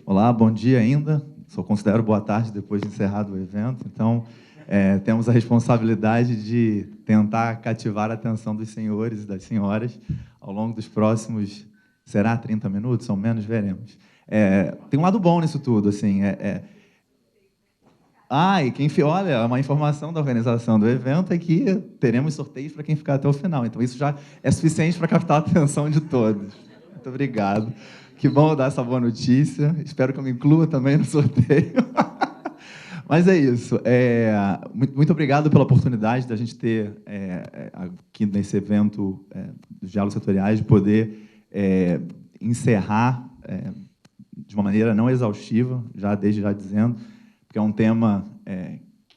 Olá, bom dia ainda. Só considero boa tarde depois de encerrado o evento. Então, temos a responsabilidade de tentar cativar a atenção dos senhores e das senhoras ao longo dos próximos, será 30 minutos ou menos? Veremos. Tem um lado bom nisso tudo, assim. E olha, uma informação da organização do evento é que teremos sorteios para quem ficar até o final. Então, isso já é suficiente para captar a atenção de todos. Muito obrigado. Que bom dar essa boa notícia. Espero que eu me inclua também no sorteio. Mas é isso. Muito obrigado pela oportunidade da gente ter, aqui nesse evento dos diálogos setoriais, de poder encerrar de uma maneira não exaustiva, desde já dizendo, porque é um tema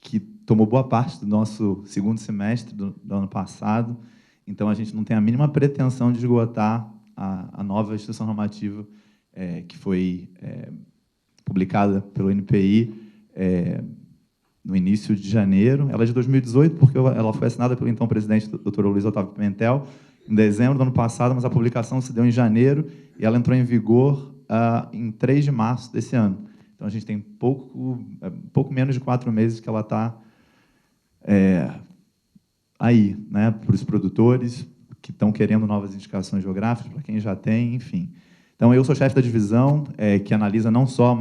que tomou boa parte do nosso segundo semestre do ano passado. Então, a gente não tem a mínima pretensão de esgotar a nova instrução normativa que foi publicada pelo NPI no início de janeiro. Ela é de 2018, porque ela foi assinada pelo então presidente, Dr. Luiz Otávio Pimentel, em dezembro do ano passado, mas a publicação se deu em janeiro e ela entrou em vigor em 3 de março desse ano. Então, a gente tem pouco menos de 4 meses que ela está aí, né, para os produtores que estão querendo novas indicações geográficas, para quem já tem, enfim. Então, eu sou chefe da divisão que analisa não só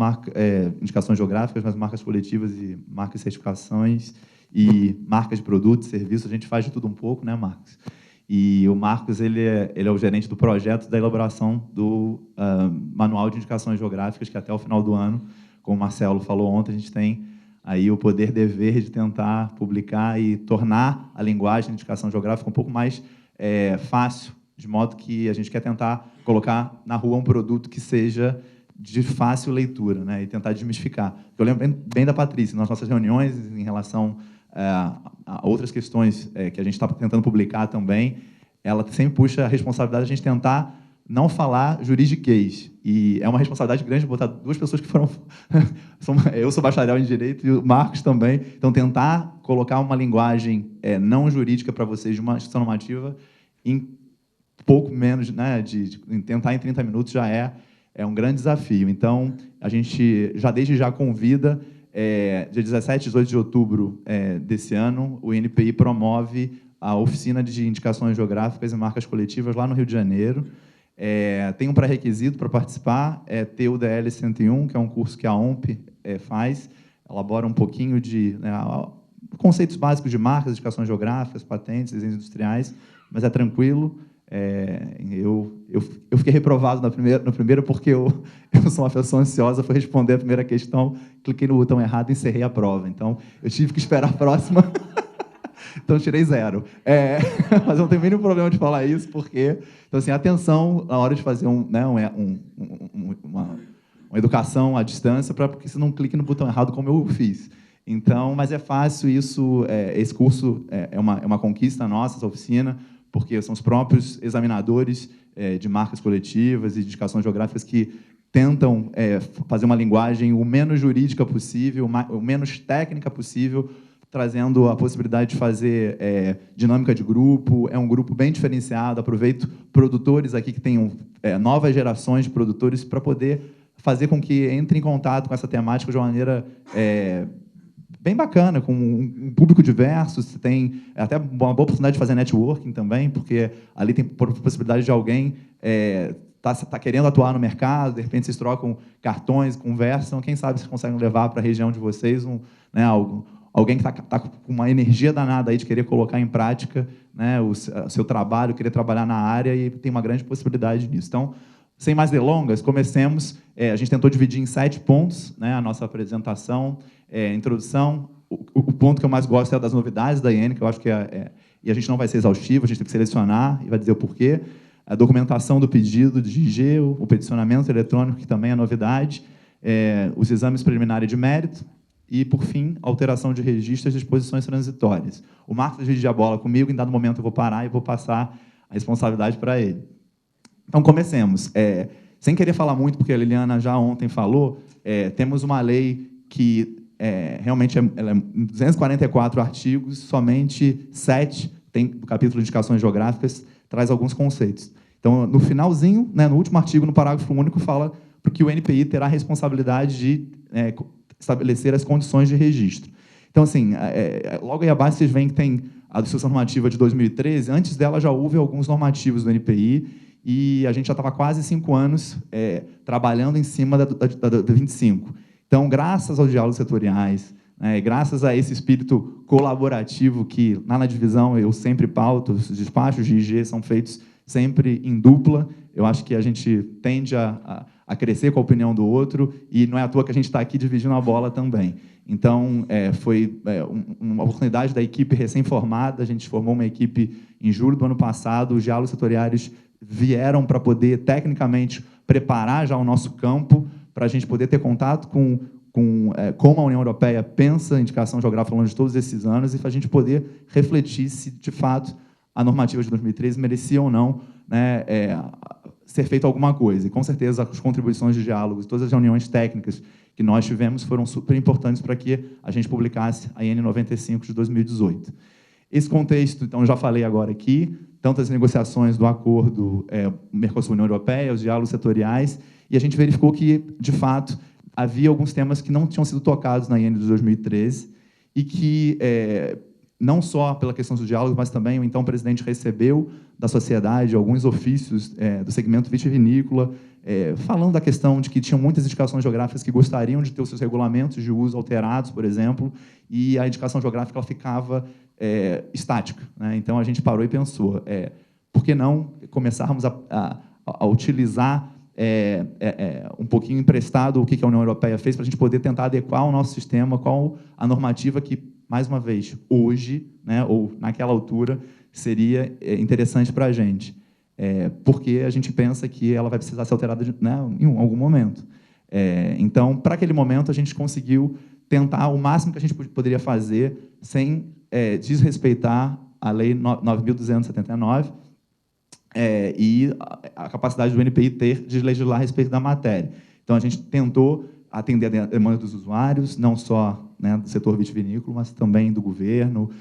indicações geográficas, mas marcas coletivas e marcas de certificações e marcas de produtos, serviços. A gente faz de tudo um pouco, né, Marcos? E o Marcos ele é o gerente do projeto da elaboração do Manual de Indicações Geográficas, que até o final do ano, como o Marcelo falou ontem, a gente tem aí o poder dever de tentar publicar e tornar a linguagem de indicação geográfica um pouco mais fácil, de modo que a gente quer tentar colocar na rua um produto que seja de fácil leitura, né, e tentar desmistificar. Eu lembro bem da Patrícia, nas nossas reuniões, em relação a outras questões que a gente está tentando publicar também, ela sempre puxa a responsabilidade de a gente tentar não falar juridiquês. E é uma responsabilidade grande botar 2 pessoas que foram... eu sou bacharel em Direito e o Marcos também. Então, tentar colocar uma linguagem não jurídica para vocês de uma instituição normativa em pouco menos, né, tentar em 30 minutos já é um grande desafio. Então, a gente desde já convida, dia 17 e 18 de outubro desse ano, o INPI promove a oficina de indicações geográficas e marcas coletivas lá no Rio de Janeiro. Tem um pré-requisito para participar, ter o DL 101, que é um curso que a OMP faz, elabora um pouquinho de conceitos básicos de marcas, indicações geográficas, patentes, desenhos industriais, mas é tranquilo. Eu fiquei reprovado no primeiro porque eu sou uma pessoa ansiosa, fui responder a primeira questão, cliquei no botão errado e encerrei a prova. Então, eu tive que esperar a próxima. Então, tirei 0. Mas não tem nenhum problema de falar isso, porque... Então, assim, atenção na hora de fazer uma educação à distância, porque você não clique no botão errado, como eu fiz. Então, mas é fácil isso. Esse curso é uma conquista nossa, essa oficina, porque são os próprios examinadores de marcas coletivas e indicações geográficas que tentam fazer uma linguagem o menos jurídica possível, o menos técnica possível, trazendo a possibilidade de fazer dinâmica de grupo. É um grupo bem diferenciado. Aproveito produtores aqui que tenham novas gerações de produtores para poder fazer com que entre em contato com essa temática de uma maneira bem bacana, com um público diverso. Você tem até uma boa oportunidade de fazer networking também, porque ali tem possibilidade de alguém tá querendo atuar no mercado, de repente vocês trocam cartões, conversam, quem sabe vocês conseguem levar para a região de vocês alguém que está com uma energia danada aí de querer colocar em prática, né, o seu trabalho, querer trabalhar na área, e tem uma grande possibilidade nisso. Então, sem mais delongas, comecemos. A gente tentou dividir em 7 pontos, né, a nossa apresentação. Introdução. O ponto que eu mais gosto é das novidades da IN, que eu acho que e a gente não vai ser exaustivo, a gente tem que selecionar e vai dizer o porquê. A documentação do pedido de IG, o peticionamento eletrônico, que também é novidade, os exames preliminares de mérito, e, por fim, alteração de registros e disposições transitórias. O Marcos divide a bola comigo, em dado momento eu vou parar e vou passar a responsabilidade para ele. Então, comecemos. Sem querer falar muito, porque a Liliana já ontem falou, temos uma lei que realmente ela é 244 artigos, somente 7 tem do capítulo de indicações geográficas, traz alguns conceitos. Então, no finalzinho, né, no último artigo, no parágrafo único, fala porque o NPI terá a responsabilidade de estabelecer as condições de registro. Então, assim, logo aí abaixo vocês veem que tem a Instrução Normativa de 2013, antes dela já houve alguns normativos do NPI, e a gente já estava há quase 5 anos trabalhando em cima da 25. Então, graças aos diálogos setoriais, graças a esse espírito colaborativo que, lá na divisão, eu sempre pauto, os despachos de IG são feitos sempre em dupla, eu acho que a gente tende a crescer com a opinião do outro, e não é à toa que a gente está aqui dividindo a bola também. Então, foi uma oportunidade da equipe recém-formada, a gente formou uma equipe em julho do ano passado, os diálogos setoriais vieram para poder, tecnicamente, preparar já o nosso campo, para a gente poder ter contato com como a União Europeia pensa a indicação geográfica ao longo de todos esses anos, e para a gente poder refletir se, de fato, a normativa de 2013 merecia ou não ser feita alguma coisa. E, com certeza, as contribuições de diálogos, todas as reuniões técnicas que nós tivemos foram super importantes para que a gente publicasse a IN 95 de 2018. Esse contexto, então, já falei agora aqui, tanto as negociações do acordo Mercosul-União Europeia, os diálogos setoriais, e a gente verificou que, de fato, havia alguns temas que não tinham sido tocados na IN de 2013 e que, não só pela questão do diálogo, mas também o então presidente recebeu da sociedade alguns ofícios do segmento vitivinícola, falando da questão de que tinham muitas indicações geográficas que gostariam de ter os seus regulamentos de uso alterados, por exemplo, e a indicação geográfica ela ficava estática, né? Então, a gente parou e pensou, por que não começarmos a utilizar um pouquinho emprestado o que a União Europeia fez para a gente poder tentar adequar o nosso sistema, qual a normativa que, mais uma vez, hoje, né, ou naquela altura, seria interessante para a gente, porque a gente pensa que ela vai precisar ser alterada em algum momento. Então, para aquele momento, a gente conseguiu tentar o máximo que a gente poderia fazer sem desrespeitar a Lei 9.279, e a capacidade do NPI ter de legislar a respeito da matéria. Então, a gente tentou atender a demanda dos usuários, não só, né, do setor vitivinícola, mas também do governo,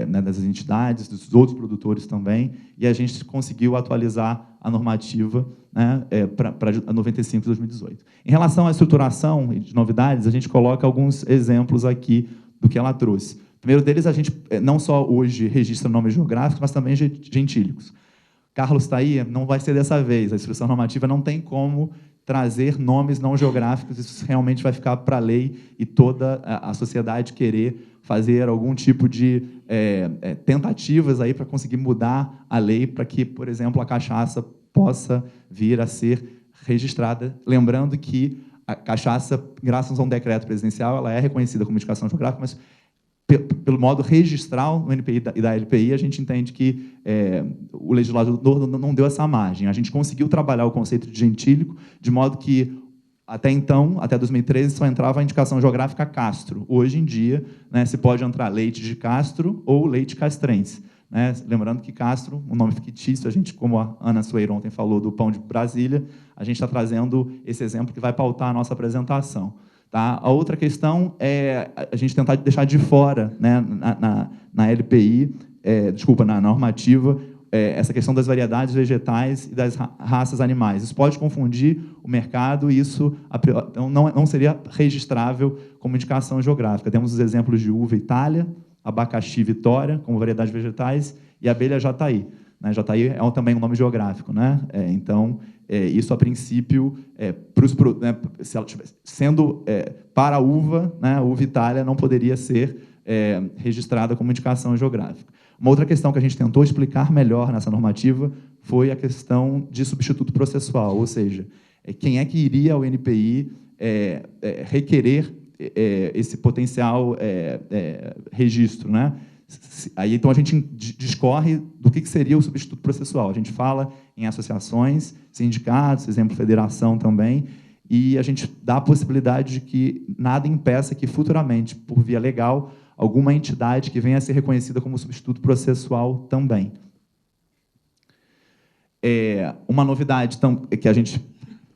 né, das entidades, dos outros produtores também, e a gente conseguiu atualizar a normativa, né, para 95 de 2018. Em relação à estruturação e de novidades, a gente coloca alguns exemplos aqui do que ela trouxe. O primeiro deles, a gente não só hoje registra nomes geográficos, mas também gentílicos. Carlos está aí, não vai ser dessa vez. A instrução normativa não tem como trazer nomes não geográficos, isso realmente vai ficar para a lei e toda a sociedade querer fazer algum tipo de tentativas aí para conseguir mudar a lei para que, por exemplo, a cachaça possa vir a ser registrada. Lembrando que a cachaça, graças a um decreto presidencial, ela é reconhecida como indicação geográfica, mas pelo modo registral no NPI e da LPI, a gente entende que o legislador não deu essa margem. A gente conseguiu trabalhar o conceito de gentílico, de modo que, até então, até 2013, só entrava a indicação geográfica Castro. Hoje em dia, né, se pode entrar leite de Castro ou leite castrense. Né? Lembrando que Castro, um nome fictício, a gente, como a Ana Sueiro ontem falou do pão de Brasília, a gente está trazendo esse exemplo que vai pautar a nossa apresentação. Tá? A outra questão é a gente tentar deixar de fora, né, na LPI, na normativa, essa questão das variedades vegetais e das raças animais. Isso pode confundir o mercado e isso não seria registrável como indicação geográfica. Temos os exemplos de uva Itália, abacaxi Vitória, como variedades vegetais, e abelha Jataí. Né? Jataí também um nome geográfico. Né? Então, isso, a princípio, se ela tivesse, sendo para a uva, né, a uva Itália não poderia ser registrada como indicação geográfica. Uma outra questão que a gente tentou explicar melhor nessa normativa foi a questão de substituto processual, ou seja, quem é que iria ao NPI requerer esse potencial registro, né? Aí, então, a gente discorre do que seria o substituto processual. A gente fala em associações, sindicatos, exemplo, federação também, e a gente dá a possibilidade de que nada impeça que, futuramente, por via legal, alguma entidade que venha a ser reconhecida como substituto processual também. Uma novidade que a gente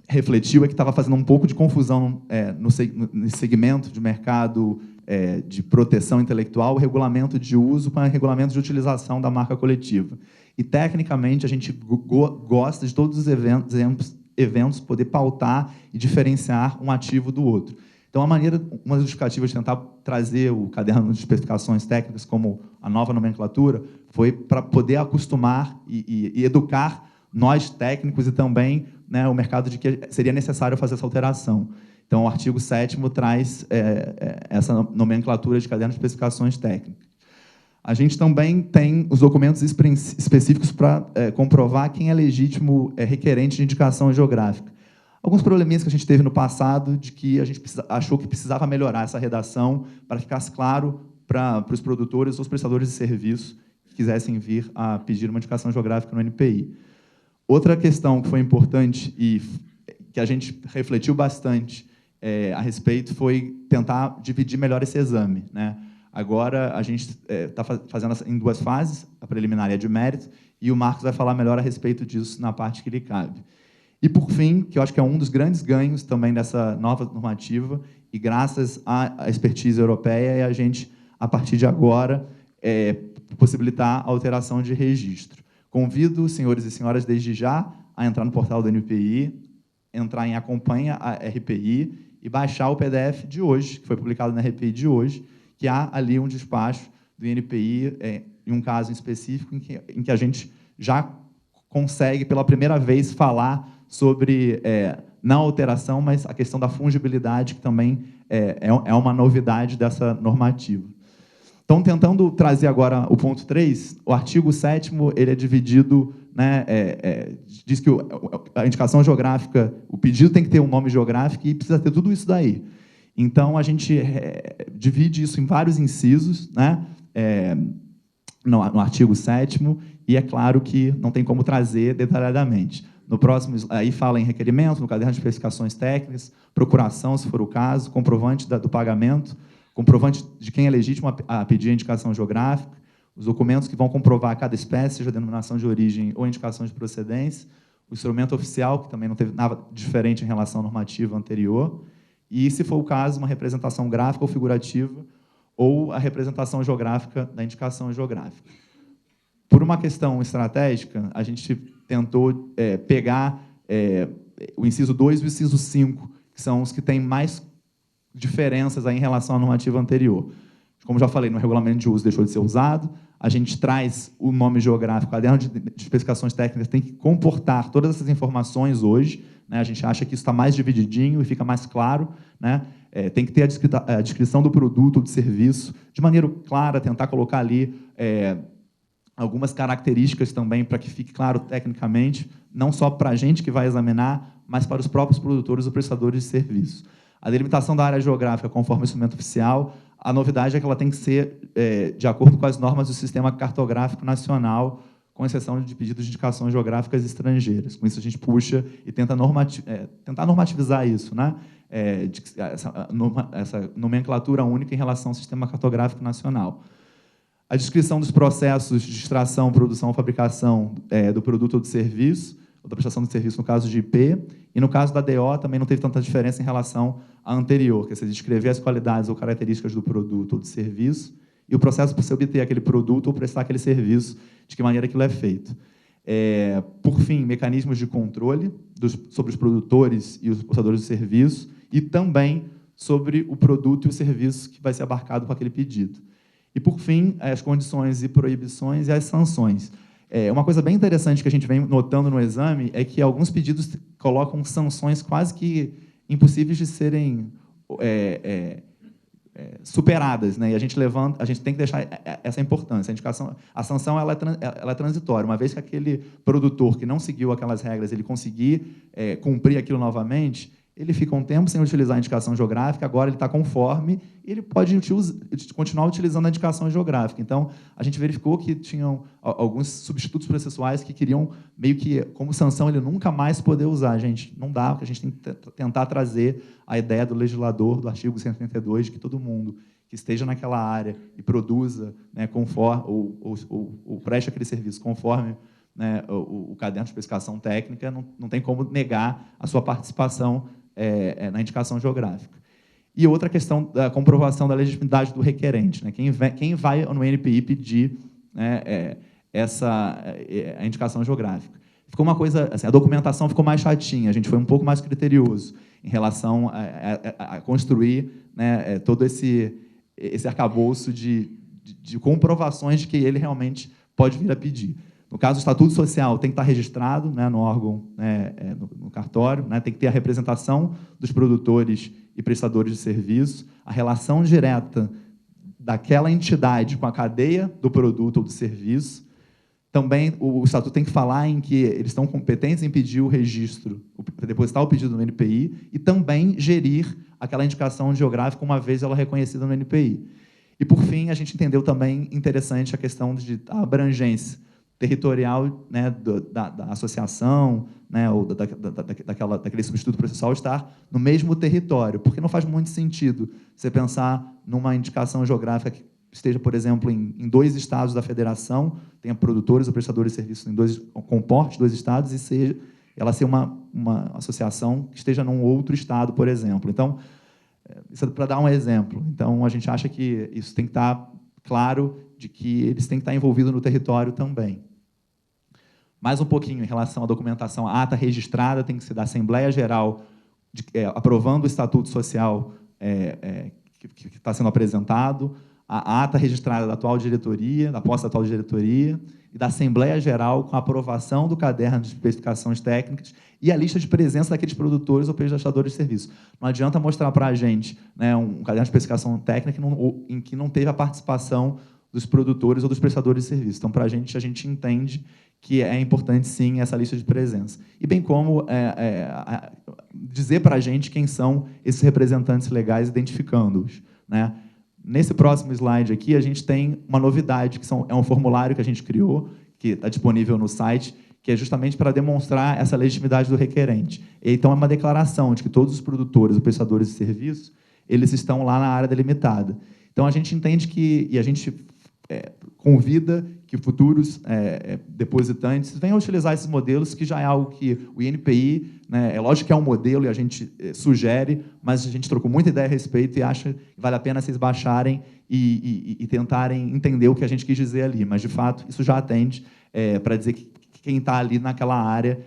refletiu é que estava fazendo um pouco de confusão no segmento de mercado de proteção intelectual, o regulamento de uso com o regulamento de utilização da marca coletiva. E, tecnicamente, a gente gosta de todos os eventos poder pautar e diferenciar um ativo do outro. Então, uma das justificativas de tentar trazer o caderno de especificações técnicas como a nova nomenclatura foi para poder acostumar e educar nós técnicos e também, né, o mercado de que seria necessário fazer essa alteração. Então, o artigo 7º traz essa nomenclatura de caderno de especificações técnicas. A gente também tem os documentos específicos para comprovar quem é legítimo requerente de indicação geográfica. Alguns probleminhas que a gente teve no passado de que a gente achou que precisava melhorar essa redação para que ficasse claro para os produtores ou os prestadores de serviço que quisessem vir a pedir uma indicação geográfica no NPI. Outra questão que foi importante e que a gente refletiu bastante a respeito foi tentar dividir melhor esse exame, né? Agora, a gente está fazendo em 2 fases, a preliminar e a de mérito, e o Marcos vai falar melhor a respeito disso na parte que lhe cabe. E, por fim, que eu acho que é um dos grandes ganhos também dessa nova normativa, e graças à expertise europeia, é a gente, a partir de agora, possibilitar a alteração de registro. Convido os senhores e senhoras, desde já, a entrar no portal do NPI, entrar em Acompanha a RPI e baixar o PDF de hoje, que foi publicado na RPI de hoje, que há ali um despacho do INPI, em um caso em específico, em que a gente já consegue, pela primeira vez, falar sobre, não alteração, mas a questão da fungibilidade, que também é uma novidade dessa normativa. Então, tentando trazer agora o ponto 3, o artigo 7º ele é dividido, né, diz que a indicação geográfica, o pedido tem que ter um nome geográfico e precisa ter tudo isso daí. Então, a gente divide isso em vários incisos, né, no artigo 7º, e é claro que não tem como trazer detalhadamente. No próximo, aí fala em requerimento, no caderno de especificações técnicas, procuração, se for o caso, comprovante do pagamento, comprovante de quem é legítimo a pedir a indicação geográfica, os documentos que vão comprovar cada espécie, seja denominação de origem ou indicação de procedência, o instrumento oficial, que também não teve nada diferente em relação à normativa anterior, e, se for o caso, uma representação gráfica ou figurativa, ou a representação geográfica da indicação geográfica. Por uma questão estratégica, a gente tentou pegar o inciso 2 e o inciso 5, que são os que têm mais diferenças aí em relação à normativa anterior. Como já falei, no regulamento de uso deixou de ser usado, a gente traz o nome geográfico, o caderno de especificações técnicas tem que comportar todas essas informações hoje, né? A gente acha que isso está mais divididinho e fica mais claro, né? Tem que ter a descrição do produto ou do serviço de maneira clara, tentar colocar ali algumas características também para que fique claro tecnicamente, não só para a gente que vai examinar, mas para os próprios produtores ou prestadores de serviço. A delimitação da área geográfica conforme o instrumento oficial, a novidade é que ela tem que ser de acordo com as normas do Sistema Cartográfico Nacional, com exceção de pedidos de indicações geográficas estrangeiras. Com isso, a gente puxa e tenta tentar normativizar isso, né? Essa nomenclatura única em relação ao Sistema Cartográfico Nacional. A descrição dos processos de extração, produção, fabricação do produto ou do serviço, ou da prestação de serviço no caso de IP, e no caso da DO também não teve tanta diferença em relação à anterior, que é descrever as qualidades ou características do produto ou do serviço, e o processo para você obter aquele produto ou prestar aquele serviço, de que maneira aquilo é feito. Por fim, mecanismos de controle sobre os produtores e os prestadores de serviço, e também sobre o produto e o serviço que vai ser abarcado com aquele pedido. E, por fim, as condições e proibições e as sanções. Uma coisa bem interessante que a gente vem notando no exame é que alguns pedidos colocam sanções quase que impossíveis de serem superadas, né? E a gente tem que deixar essa importância. A sanção ela é transitória. Uma vez que aquele produtor que não seguiu aquelas regras ele conseguir cumprir aquilo novamente, ele fica um tempo sem utilizar a indicação geográfica, agora ele está conforme, e ele pode continuar utilizando a indicação geográfica. Então, a gente verificou que tinham alguns substitutos processuais que queriam, meio que, como sanção, ele nunca mais poder usar. Gente, não dá, porque a gente tem que tentar trazer a ideia do legislador, do artigo 132, de que todo mundo que esteja naquela área e produza, né, conforme, ou preste aquele serviço conforme, né, o caderno de especificação técnica, não tem como negar a sua participação na indicação geográfica. E outra questão da comprovação da legitimidade do requerente, né? Quem vai no NPI pedir, né, a indicação geográfica. ficou uma coisa, assim, a documentação ficou mais chatinha, a gente foi um pouco mais criterioso em relação a construir, né, todo esse arcabouço de comprovações de que ele realmente pode vir a pedir. No caso, o Estatuto Social tem que estar registrado, né, no órgão, né, no cartório, né, tem que ter a representação dos produtores e prestadores de serviço, a relação direta daquela entidade com a cadeia do produto ou do serviço. Também o Estatuto tem que falar em que eles estão competentes em pedir o registro, depositar o pedido no NPI e também gerir aquela indicação geográfica uma vez ela reconhecida no NPI. E, por fim, a gente entendeu também interessante a questão de abrangência territorial, né, da associação, né, ou daquele substituto processual estar no mesmo território, porque não faz muito sentido você pensar numa indicação geográfica que esteja, por exemplo, em 2 estados da federação, tenha produtores ou prestadores de serviços comporte 2 estados e ela ser uma associação que esteja num outro estado, por exemplo. Então, isso é para dar um exemplo. Então, a gente acha que isso tem que estar claro de que eles têm que estar envolvidos no território também. Mais um pouquinho em relação à documentação. A ata registrada tem que ser da Assembleia Geral, aprovando o Estatuto Social que está sendo apresentado, a ata registrada da atual diretoria, da posse da atual diretoria, e da Assembleia Geral com a aprovação do caderno de especificações técnicas e a lista de presença daqueles produtores ou prestadores de serviço. Não adianta mostrar para a gente, né, um caderno de especificação técnica em que não teve a participação dos produtores ou dos prestadores de serviço. Então, para a gente entende que é importante, sim, essa lista de presença. E bem como dizer para a gente quem são esses representantes legais, identificando-os, né? Nesse próximo slide aqui, a gente tem uma novidade, que é um formulário que a gente criou, que está disponível no site, que é justamente para demonstrar essa legitimidade do requerente. Então, é uma declaração de que todos os produtores ou prestadores de serviço, eles estão lá na área delimitada. Então, a gente entende que, e a gente convida que futuros depositantes venham utilizar esses modelos, que já é algo que o INPI, né, é lógico que é um modelo e a gente sugere, mas a gente trocou muita ideia a respeito e acha que vale a pena vocês baixarem e tentarem entender o que a gente quis dizer ali. Mas, de fato, isso já atende para dizer que quem está ali naquela área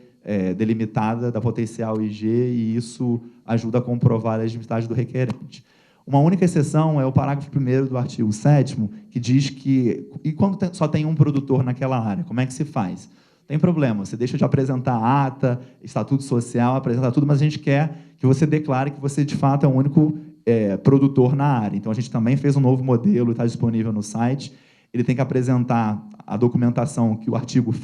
delimitada da potencial IG, e isso ajuda a comprovar a legitimidade do requerente. Uma única exceção é o parágrafo 1º do artigo 7º, que diz que... E quando só tem um produtor naquela área, como é que se faz? Tem problema, você deixa de apresentar ata, estatuto social, apresentar tudo, mas a gente quer que você declare que você, de fato, é o único produtor na área. Então, a gente também fez um novo modelo, está disponível no site. Ele tem que apresentar a documentação que o artigo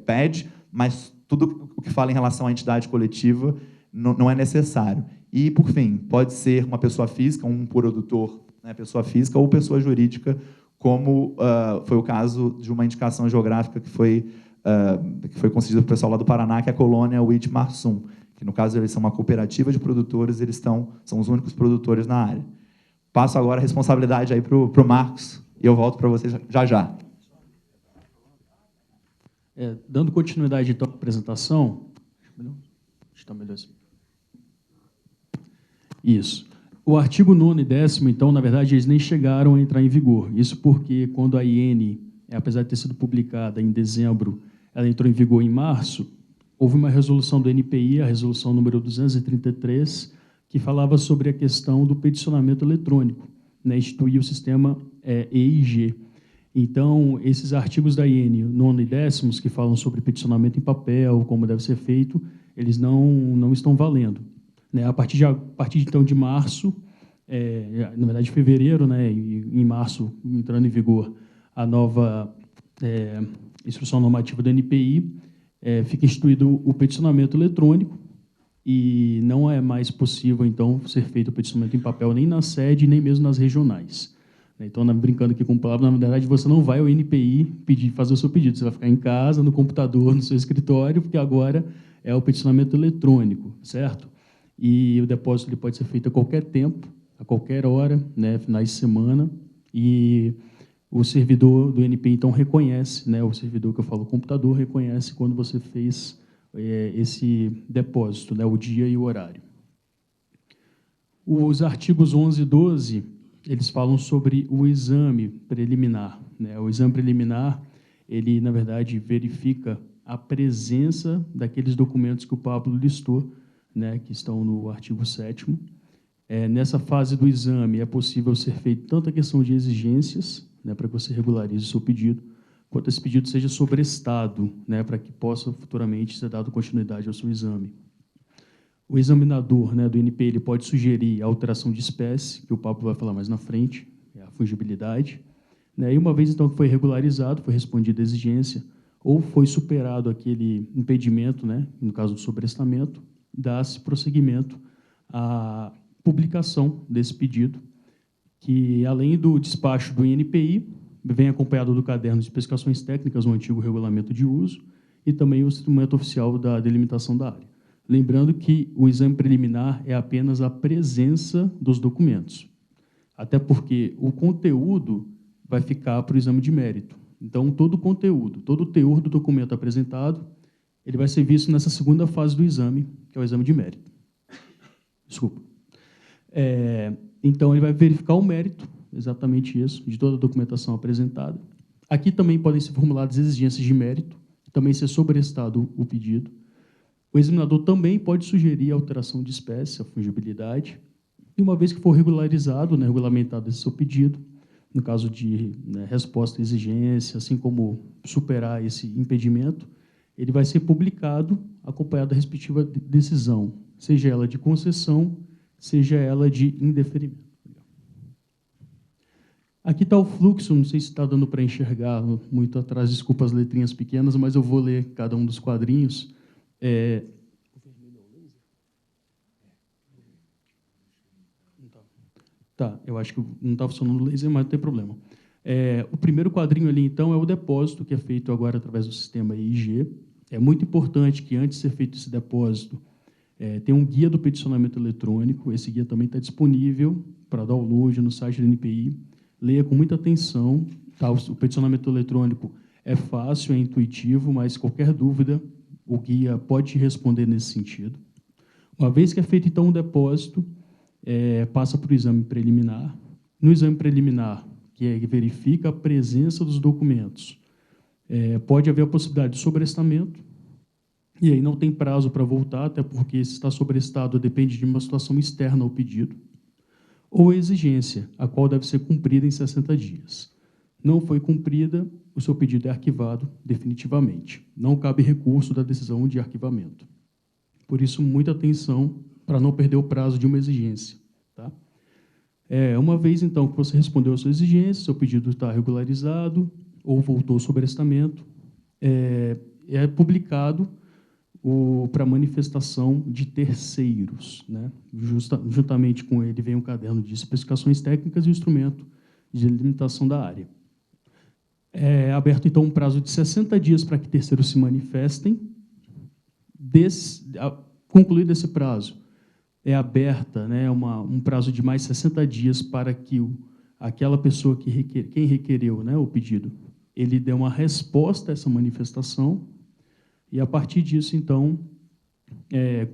pede, mas tudo o que fala em relação à entidade coletiva não é necessário. E, por fim, pode ser uma pessoa física, um produtor, né, pessoa física, ou pessoa jurídica, como foi o caso de uma indicação geográfica que foi concedida para o pessoal lá do Paraná, que é a colônia Uitmarsum, que, no caso, eles são uma cooperativa de produtores, eles são os únicos produtores na área. Passo agora a responsabilidade aí para o Marcos, e eu volto para vocês já. Dando continuidade, então, à apresentação... Está melhor assim. Isso. O artigo 9º e 10º, então, na verdade, eles nem chegaram a entrar em vigor. Isso porque, quando a IN, apesar de ter sido publicada em dezembro, ela entrou em vigor em março, houve uma resolução do NPI, a resolução número 233, que falava sobre a questão do peticionamento eletrônico, né, instituir o sistema EIG. Então, esses artigos da IN, 9º e 10º, que falam sobre peticionamento em papel, como deve ser feito, eles não estão valendo. A partir então, de março, na verdade, de fevereiro, né, e em março, entrando em vigor a nova instrução normativa do NPI, fica instituído o peticionamento eletrônico e não é mais possível, então, ser feito o peticionamento em papel nem na sede, nem mesmo nas regionais. Então, brincando aqui com palavras, na verdade, você não vai ao NPI fazer o seu pedido, você vai ficar em casa, no computador, no seu escritório, porque agora é o peticionamento eletrônico, certo? E o depósito ele pode ser feito a qualquer tempo, a qualquer hora, né, finais de semana, e o servidor do NPI, então, reconhece, né, o servidor que eu falo, o computador, reconhece quando você fez esse depósito, né, o dia e o horário. Os artigos 11 e 12, eles falam sobre o exame preliminar, né? O exame preliminar, ele, na verdade, verifica a presença daqueles documentos que o Pablo listou, né, que estão no artigo 7º. Nessa fase do exame, é possível ser feita tanto a questão de exigências, né, para que você regularize o seu pedido, quanto esse pedido seja sobrestado, né, para que possa futuramente ser dado continuidade ao seu exame. O examinador, né, do INPI ele pode sugerir a alteração de espécie, que o Pablo vai falar mais na frente, a fungibilidade, né, e uma vez então que foi regularizado, foi respondida a exigência, ou foi superado aquele impedimento, né, no caso do sobrestamento, dá-se prosseguimento à publicação desse pedido, que, além do despacho do INPI, vem acompanhado do caderno de especificações técnicas, o antigo regulamento de uso, e também o instrumento oficial da delimitação da área. Lembrando que o exame preliminar é apenas a presença dos documentos, até porque o conteúdo vai ficar para o exame de mérito. Então, todo o conteúdo, todo o teor do documento apresentado, ele vai ser visto nessa segunda fase do exame, que é o exame de mérito. Desculpa. Então, ele vai verificar o mérito, exatamente isso, de toda a documentação apresentada. Aqui também podem ser formuladas exigências de mérito, também ser sobrestado o pedido. O examinador também pode sugerir a alteração de espécie, a fungibilidade, e uma vez que for regularizado, né, regulamentado esse seu pedido, no caso de, né, resposta à exigência, assim como superar esse impedimento, ele vai ser publicado, acompanhado da respectiva decisão, seja ela de concessão, seja ela de indeferimento. Aqui está o fluxo, não sei se está dando para enxergar muito atrás, desculpa as letrinhas pequenas, mas eu vou ler cada um dos quadrinhos. Tá, eu acho que não está funcionando o laser, mas não tem problema. O primeiro quadrinho ali, então, é o depósito, que é feito agora através do sistema EIG. É muito importante que, antes de ser feito esse depósito, tenha um guia do peticionamento eletrônico. Esse guia também está disponível para download no site do NPI. Leia com muita atenção. Tá? O peticionamento eletrônico é fácil, é intuitivo, mas qualquer dúvida, o guia pode te responder nesse sentido. Uma vez que é feito, então, um depósito, passa para o exame preliminar. No exame preliminar, que verifica a presença dos documentos, pode haver a possibilidade de sobrestamento, e aí não tem prazo para voltar, até porque se está sobrestado depende de uma situação externa ao pedido, ou a exigência, a qual deve ser cumprida em 60 dias. Não foi cumprida, o seu pedido é arquivado definitivamente. Não cabe recurso da decisão de arquivamento. Por isso, muita atenção para não perder o prazo de uma exigência. Tá? Uma vez, então, que você respondeu a sua exigência, seu pedido está regularizado ou voltou ao sobrestamento, é publicado para manifestação de terceiros. Né? Juntamente com ele vem um caderno de especificações técnicas e o instrumento de delimitação da área. É aberto, então, um prazo de 60 dias para que terceiros se manifestem. Concluído esse prazo, é aberta, né, um prazo de mais 60 dias para que aquela pessoa quem requereu, né, o pedido, ele dê uma resposta a essa manifestação, e, a partir disso, então,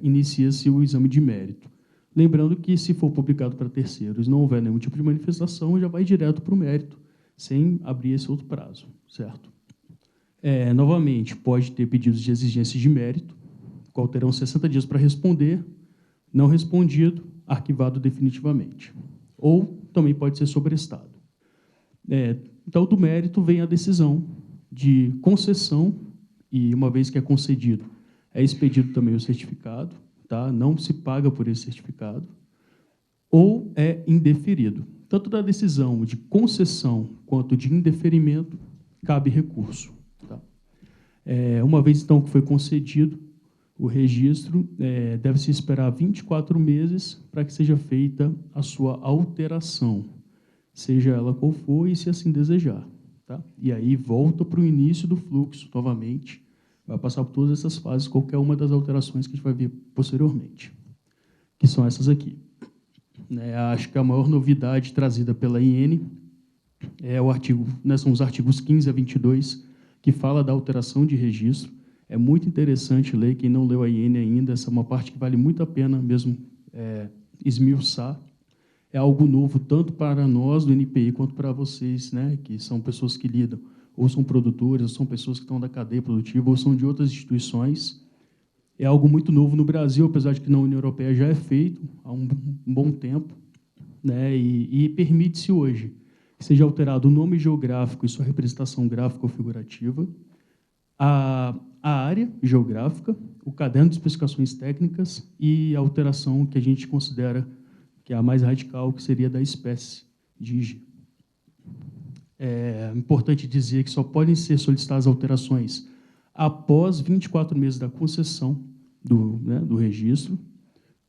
inicia-se o exame de mérito. Lembrando que, se for publicado para terceiros e não houver nenhum tipo de manifestação, já vai direto para o mérito, sem abrir esse outro prazo, certo? Novamente, pode ter pedidos de exigência de mérito, qual terão 60 dias para responder, não respondido, arquivado definitivamente. Ou também pode ser sobrestado. Então, do mérito vem a decisão de concessão, e, uma vez que é concedido, é expedido também o certificado, tá? Não se paga por esse certificado, ou é indeferido. Tanto da decisão de concessão quanto de indeferimento, cabe recurso. Tá? Uma vez, então, que foi concedido o registro, deve-se esperar 24 meses para que seja feita a sua alteração, seja ela qual for e se assim desejar. Tá? E aí volta para o início do fluxo, novamente, vai passar por todas essas fases, qualquer uma das alterações que a gente vai ver posteriormente, que são essas aqui. Acho que a maior novidade trazida pela IN são os artigos 15 a 22, que fala da alteração de registro. É muito interessante ler, quem não leu a IN ainda, essa é uma parte que vale muito a pena mesmo esmiuçar. É algo novo, tanto para nós do NPI, quanto para vocês, né, que são pessoas que lidam ou são produtores, ou são pessoas que estão da cadeia produtiva, ou são de outras instituições. É algo muito novo no Brasil, apesar de que na União Europeia já é feito há um bom tempo, né? E permite-se hoje que seja alterado o nome geográfico e sua representação gráfica ou figurativa, a área geográfica, o caderno de especificações técnicas e a alteração que a gente considera que é a mais radical, que seria da espécie de IG. É importante dizer que só podem ser solicitadas alterações após 24 meses da concessão do registro.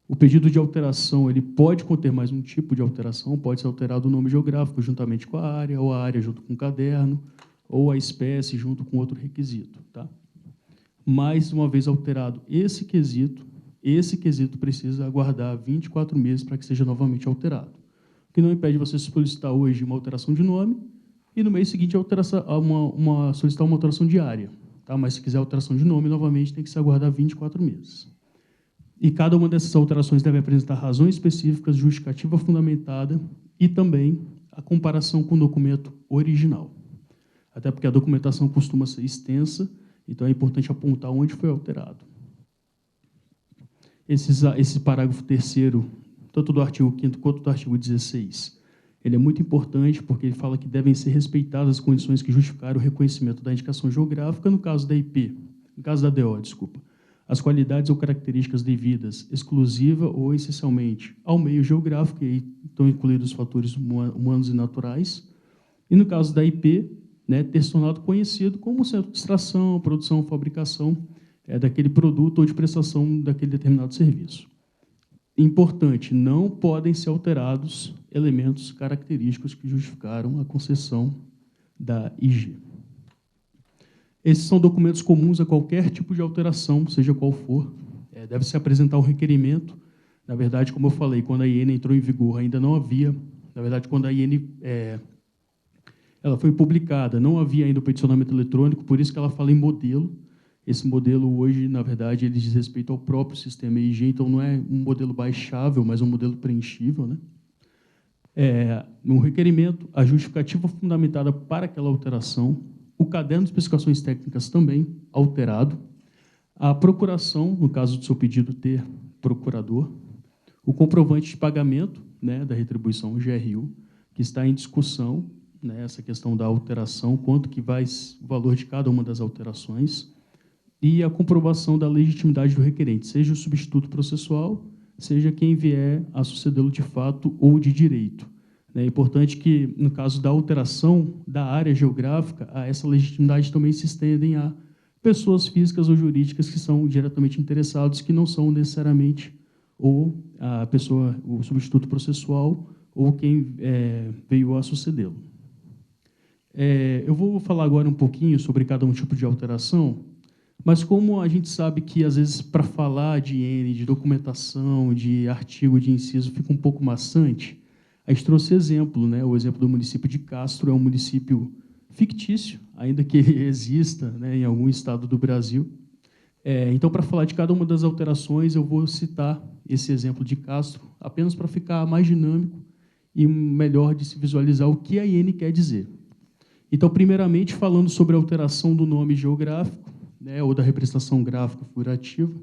O pedido de alteração ele pode conter mais um tipo de alteração, pode ser alterado o nome geográfico juntamente com a área, ou a área junto com o caderno, ou a espécie junto com outro requisito. Tá? Mais uma vez alterado esse quesito precisa aguardar 24 meses para que seja novamente alterado. O que não impede você solicitar hoje uma alteração de nome e, no mês seguinte, solicitar uma alteração de área. Tá? Mas, se quiser alteração de nome, novamente, tem que se aguardar 24 meses. E cada uma dessas alterações deve apresentar razões específicas, justificativa fundamentada e também a comparação com o documento original. Até porque a documentação costuma ser extensa, então é importante apontar onde foi alterado. Esse parágrafo 3º, tanto do artigo 5º quanto do artigo 16, ele é muito importante porque ele fala que devem ser respeitadas as condições que justificaram o reconhecimento da indicação geográfica no caso da IP, no caso da DO, desculpa. As qualidades ou características devidas, exclusiva ou essencialmente, ao meio geográfico, e aí estão incluídos os fatores humanos e naturais. E no caso da IP, né, ter se tornado conhecido como centro de extração, produção, fabricação daquele produto ou de prestação daquele determinado serviço. Importante, não podem ser alterados elementos característicos que justificaram a concessão da IG. Esses são documentos comuns a qualquer tipo de alteração, seja qual for. Deve-se apresentar um requerimento. Na verdade, como eu falei, quando a IN entrou em vigor, ainda não havia. Na verdade, quando a IN ela foi publicada, não havia ainda o peticionamento eletrônico, por isso que ela fala em modelo. Esse modelo, hoje, na verdade, ele diz respeito ao próprio sistema EIG, então não é um modelo baixável, mas um modelo preenchível, né? No requerimento, a justificativa fundamentada para aquela alteração, o caderno de especificações técnicas também alterado, a procuração, no caso do seu pedido ter procurador, o comprovante de pagamento, né, da retribuição GRU, que está em discussão, né, essa questão da alteração, quanto que vai o valor de cada uma das alterações, e a comprovação da legitimidade do requerente, seja o substituto processual, seja quem vier a sucedê-lo de fato ou de direito. É importante que, no caso da alteração da área geográfica, essa legitimidade também se estendem a pessoas físicas ou jurídicas que são diretamente interessados, que não são necessariamente ou a pessoa, o substituto processual, ou quem veio a sucedê-lo. Eu vou falar agora um pouquinho sobre cada um tipo de alteração, mas como a gente sabe que, às vezes, para falar de IN, de documentação, de artigo, de inciso, fica um pouco maçante, a gente trouxe exemplo, né? O exemplo do município de Castro é um município fictício, ainda que ele exista, né, em algum estado do Brasil. Então, para falar de cada uma das alterações, eu vou citar esse exemplo de Castro, apenas para ficar mais dinâmico e melhor de se visualizar o que a IN quer dizer. Então, primeiramente, falando sobre a alteração do nome geográfico, né, ou da representação gráfica figurativa,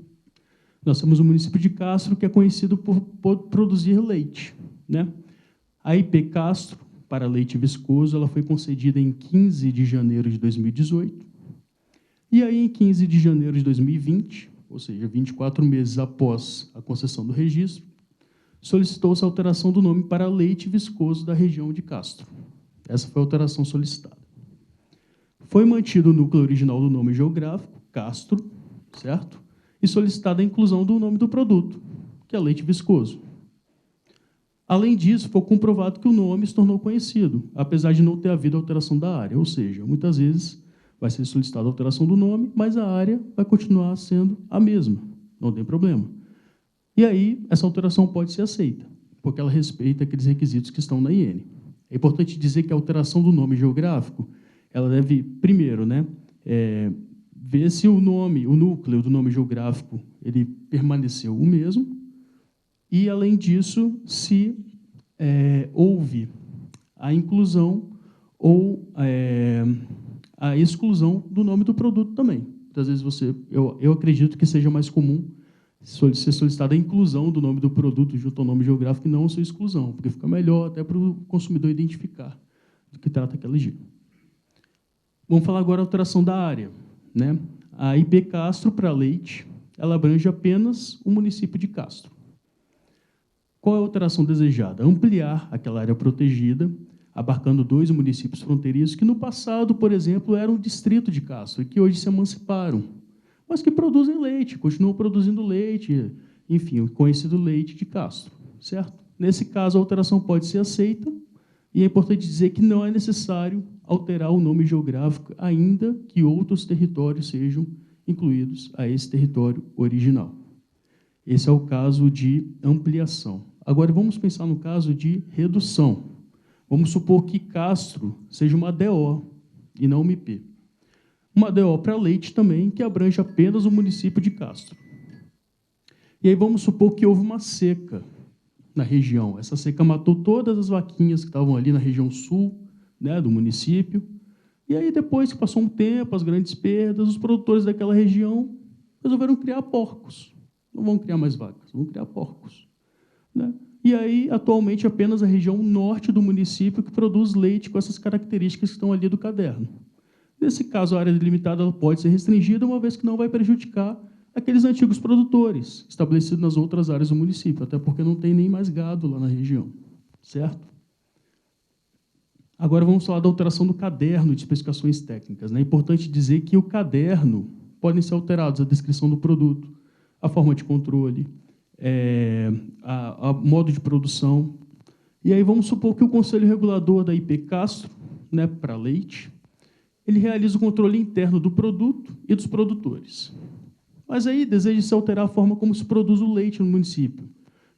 nós temos o município de Castro, que é conhecido por produzir leite, né? A IP Castro, para leite viscoso, ela foi concedida em 15 de janeiro de 2018, e aí, em 15 de janeiro de 2020, ou seja, 24 meses após a concessão do registro, solicitou-se a alteração do nome para leite viscoso da região de Castro. Essa foi a alteração solicitada. Foi mantido o núcleo original do nome geográfico, Castro, certo? E solicitada a inclusão do nome do produto, que é leite viscoso. Além disso, foi comprovado que o nome se tornou conhecido, apesar de não ter havido alteração da área, ou seja, muitas vezes vai ser solicitada a alteração do nome, mas a área vai continuar sendo a mesma, não tem problema. E aí, essa alteração pode ser aceita, porque ela respeita aqueles requisitos que estão na IN. É importante dizer que a alteração do nome geográfico, ela deve, primeiro, né, ver se o núcleo do nome geográfico, ele permaneceu o mesmo, e, além disso, se houve a inclusão ou a exclusão do nome do produto também. Muitas vezes eu acredito que seja mais comum ser solicitada a inclusão do nome do produto junto ao nome geográfico e não a sua exclusão, porque fica melhor até para o consumidor identificar do que trata aquela IG. Vamos falar agora da alteração da área, né? A IP Castro para Leite, ela abrange apenas o município de Castro. Qual é a alteração desejada? Ampliar aquela área protegida, abarcando 2 municípios fronteiriços que, no passado, por exemplo, eram o distrito de Castro e que hoje se emanciparam, mas que produzem leite, continuam produzindo leite, enfim, o conhecido leite de Castro, certo? Nesse caso, a alteração pode ser aceita e é importante dizer que não é necessário alterar o nome geográfico, ainda que outros territórios sejam incluídos a esse território original. Esse é o caso de ampliação. Agora, vamos pensar no caso de redução. Vamos supor que Castro seja uma DO e não uma IP. Uma DO para leite também, que abrange apenas o município de Castro. E aí vamos supor que houve uma seca na região. Essa seca matou todas as vaquinhas que estavam ali na região sul, né, do município. E aí, depois que passou um tempo, as grandes perdas, os produtores daquela região resolveram criar porcos. Não vão criar mais vacas, vão criar porcos, né? E aí, atualmente, apenas a região norte do município que produz leite com essas características que estão ali do caderno. Nesse caso, a área delimitada ela pode ser restringida, uma vez que não vai prejudicar aqueles antigos produtores estabelecidos nas outras áreas do município, até porque não tem nem mais gado lá na região, certo? Agora vamos falar da alteração do caderno de especificações técnicas, né? É importante dizer que o caderno podem ser alterados, a descrição do produto, a forma de controle, a modo de produção. E aí vamos supor que o Conselho Regulador da IP Castro, né, para leite, ele realiza o controle interno do produto e dos produtores. Mas aí deseja-se alterar a forma como se produz o leite no município.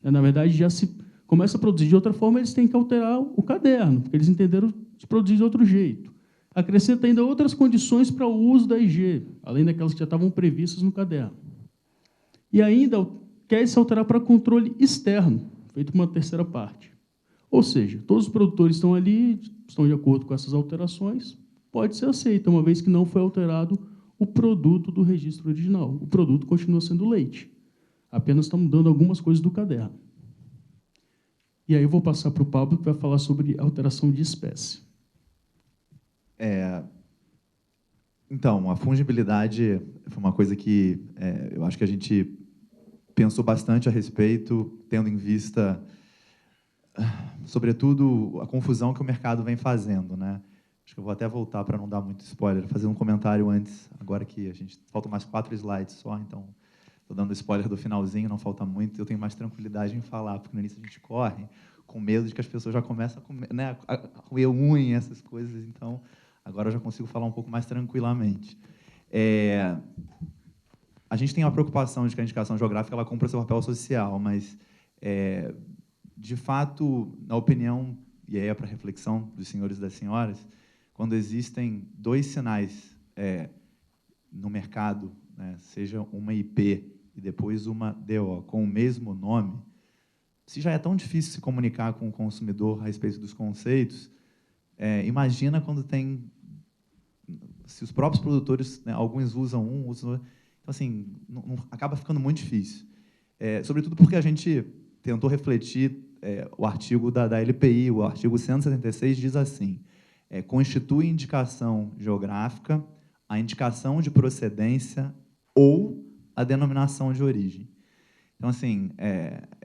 Na verdade, já se começa a produzir de outra forma, eles têm que alterar o caderno, porque eles entenderam se produzir de outro jeito. Acrescenta ainda outras condições para o uso da IG, além daquelas que já estavam previstas no caderno. E ainda quer se alterar para controle externo, feito por uma terceira parte. Ou seja, todos os produtores estão ali, estão de acordo com essas alterações, pode ser aceita, uma vez que não foi alterado o produto do registro original. O produto continua sendo leite. Apenas estamos mudando algumas coisas do caderno. E aí eu vou passar para o Pablo, que vai falar sobre alteração de espécie. Então, a fungibilidade foi uma coisa que eu acho que a gente pensou bastante a respeito, tendo em vista, sobretudo, a confusão que o mercado vem fazendo, né? Acho que eu vou até voltar para não dar muito spoiler, fazer um comentário antes, agora que a gente faltam mais 4 slides só, então estou dando spoiler do finalzinho, não falta muito, eu tenho mais tranquilidade em falar, porque no início a gente corre com medo de que as pessoas já começam a comer, né, a roer unha, essas coisas, então agora eu já consigo falar um pouco mais tranquilamente. A gente tem uma preocupação de que a indicação geográfica ela cumpra seu papel social, mas, de fato, na opinião, e aí é para reflexão dos senhores e das senhoras, quando existem 2 sinais no mercado, né, seja uma IP e depois uma DO, com o mesmo nome, se já é tão difícil se comunicar com o consumidor a respeito dos conceitos, imagina quando tem... Se os próprios produtores, né, alguns usam um, usam outro, então, assim, acaba ficando muito difícil. Sobretudo porque a gente tentou refletir o artigo da LPI, o artigo 176 diz assim, constitui indicação geográfica a indicação de procedência ou a denominação de origem. Então, assim,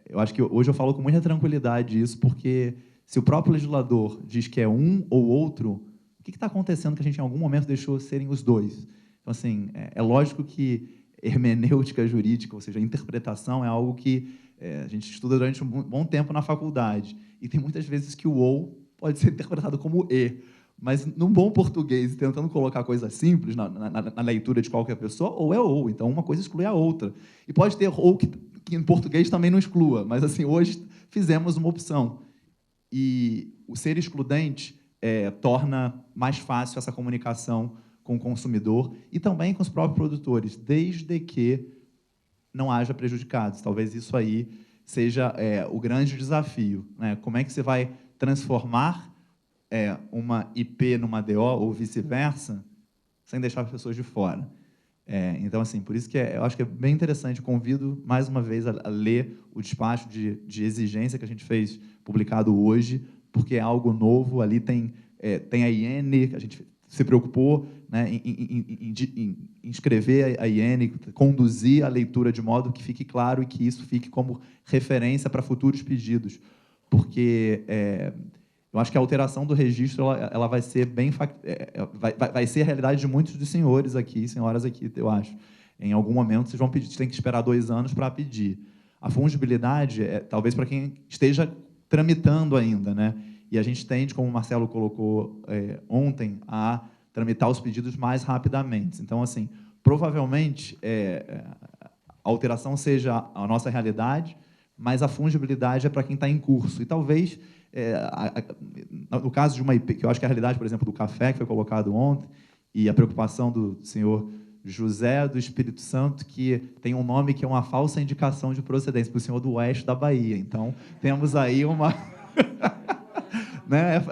eu acho que hoje eu falo com muita tranquilidade isso, porque se o próprio legislador diz que é um ou outro, o que está acontecendo que a gente, em algum momento, deixou serem os dois? Então, assim, é lógico que hermenêutica jurídica, ou seja, a interpretação é algo que a gente estuda durante um bom tempo na faculdade. E tem muitas vezes que o ou pode ser interpretado como e. Mas, num bom português, tentando colocar coisa simples na leitura de qualquer pessoa, ou é ou. Então, uma coisa exclui a outra. E pode ter ou que em português também não exclua. Mas, assim, hoje fizemos uma opção. E o ser excludente torna mais fácil essa comunicação com o consumidor e também com os próprios produtores, desde que não haja prejudicados. Talvez isso aí seja o grande desafio, né? Como é que você vai transformar uma IP numa DO ou vice-versa sem deixar as pessoas de fora. Então, assim, por isso que eu acho que é bem interessante. Convido, mais uma vez, a ler o despacho de exigência que a gente fez, publicado hoje, porque é algo novo. Ali tem a IN, a gente se preocupou, né, em escrever a IN, conduzir a leitura de modo que fique claro e que isso fique como referência para futuros pedidos, porque eu acho que a alteração do registro ela vai ser vai ser a realidade de muitos dos senhores aqui, senhoras aqui, eu acho. Em algum momento vocês vão pedir, vocês têm que esperar 2 anos para pedir. A fungibilidade talvez para quem esteja tramitando ainda, né? E a gente tende, como o Marcelo colocou ontem, a tramitar os pedidos mais rapidamente. Então, assim, provavelmente a alteração seja a nossa realidade, mas a fungibilidade é para quem está em curso. E talvez, no caso de uma IP, que eu acho que é a realidade, por exemplo, do café, que foi colocado ontem, e a preocupação do senhor José do Espírito Santo, que tem um nome que é uma falsa indicação de procedência, para o senhor do oeste da Bahia. Então, temos aí uma... né?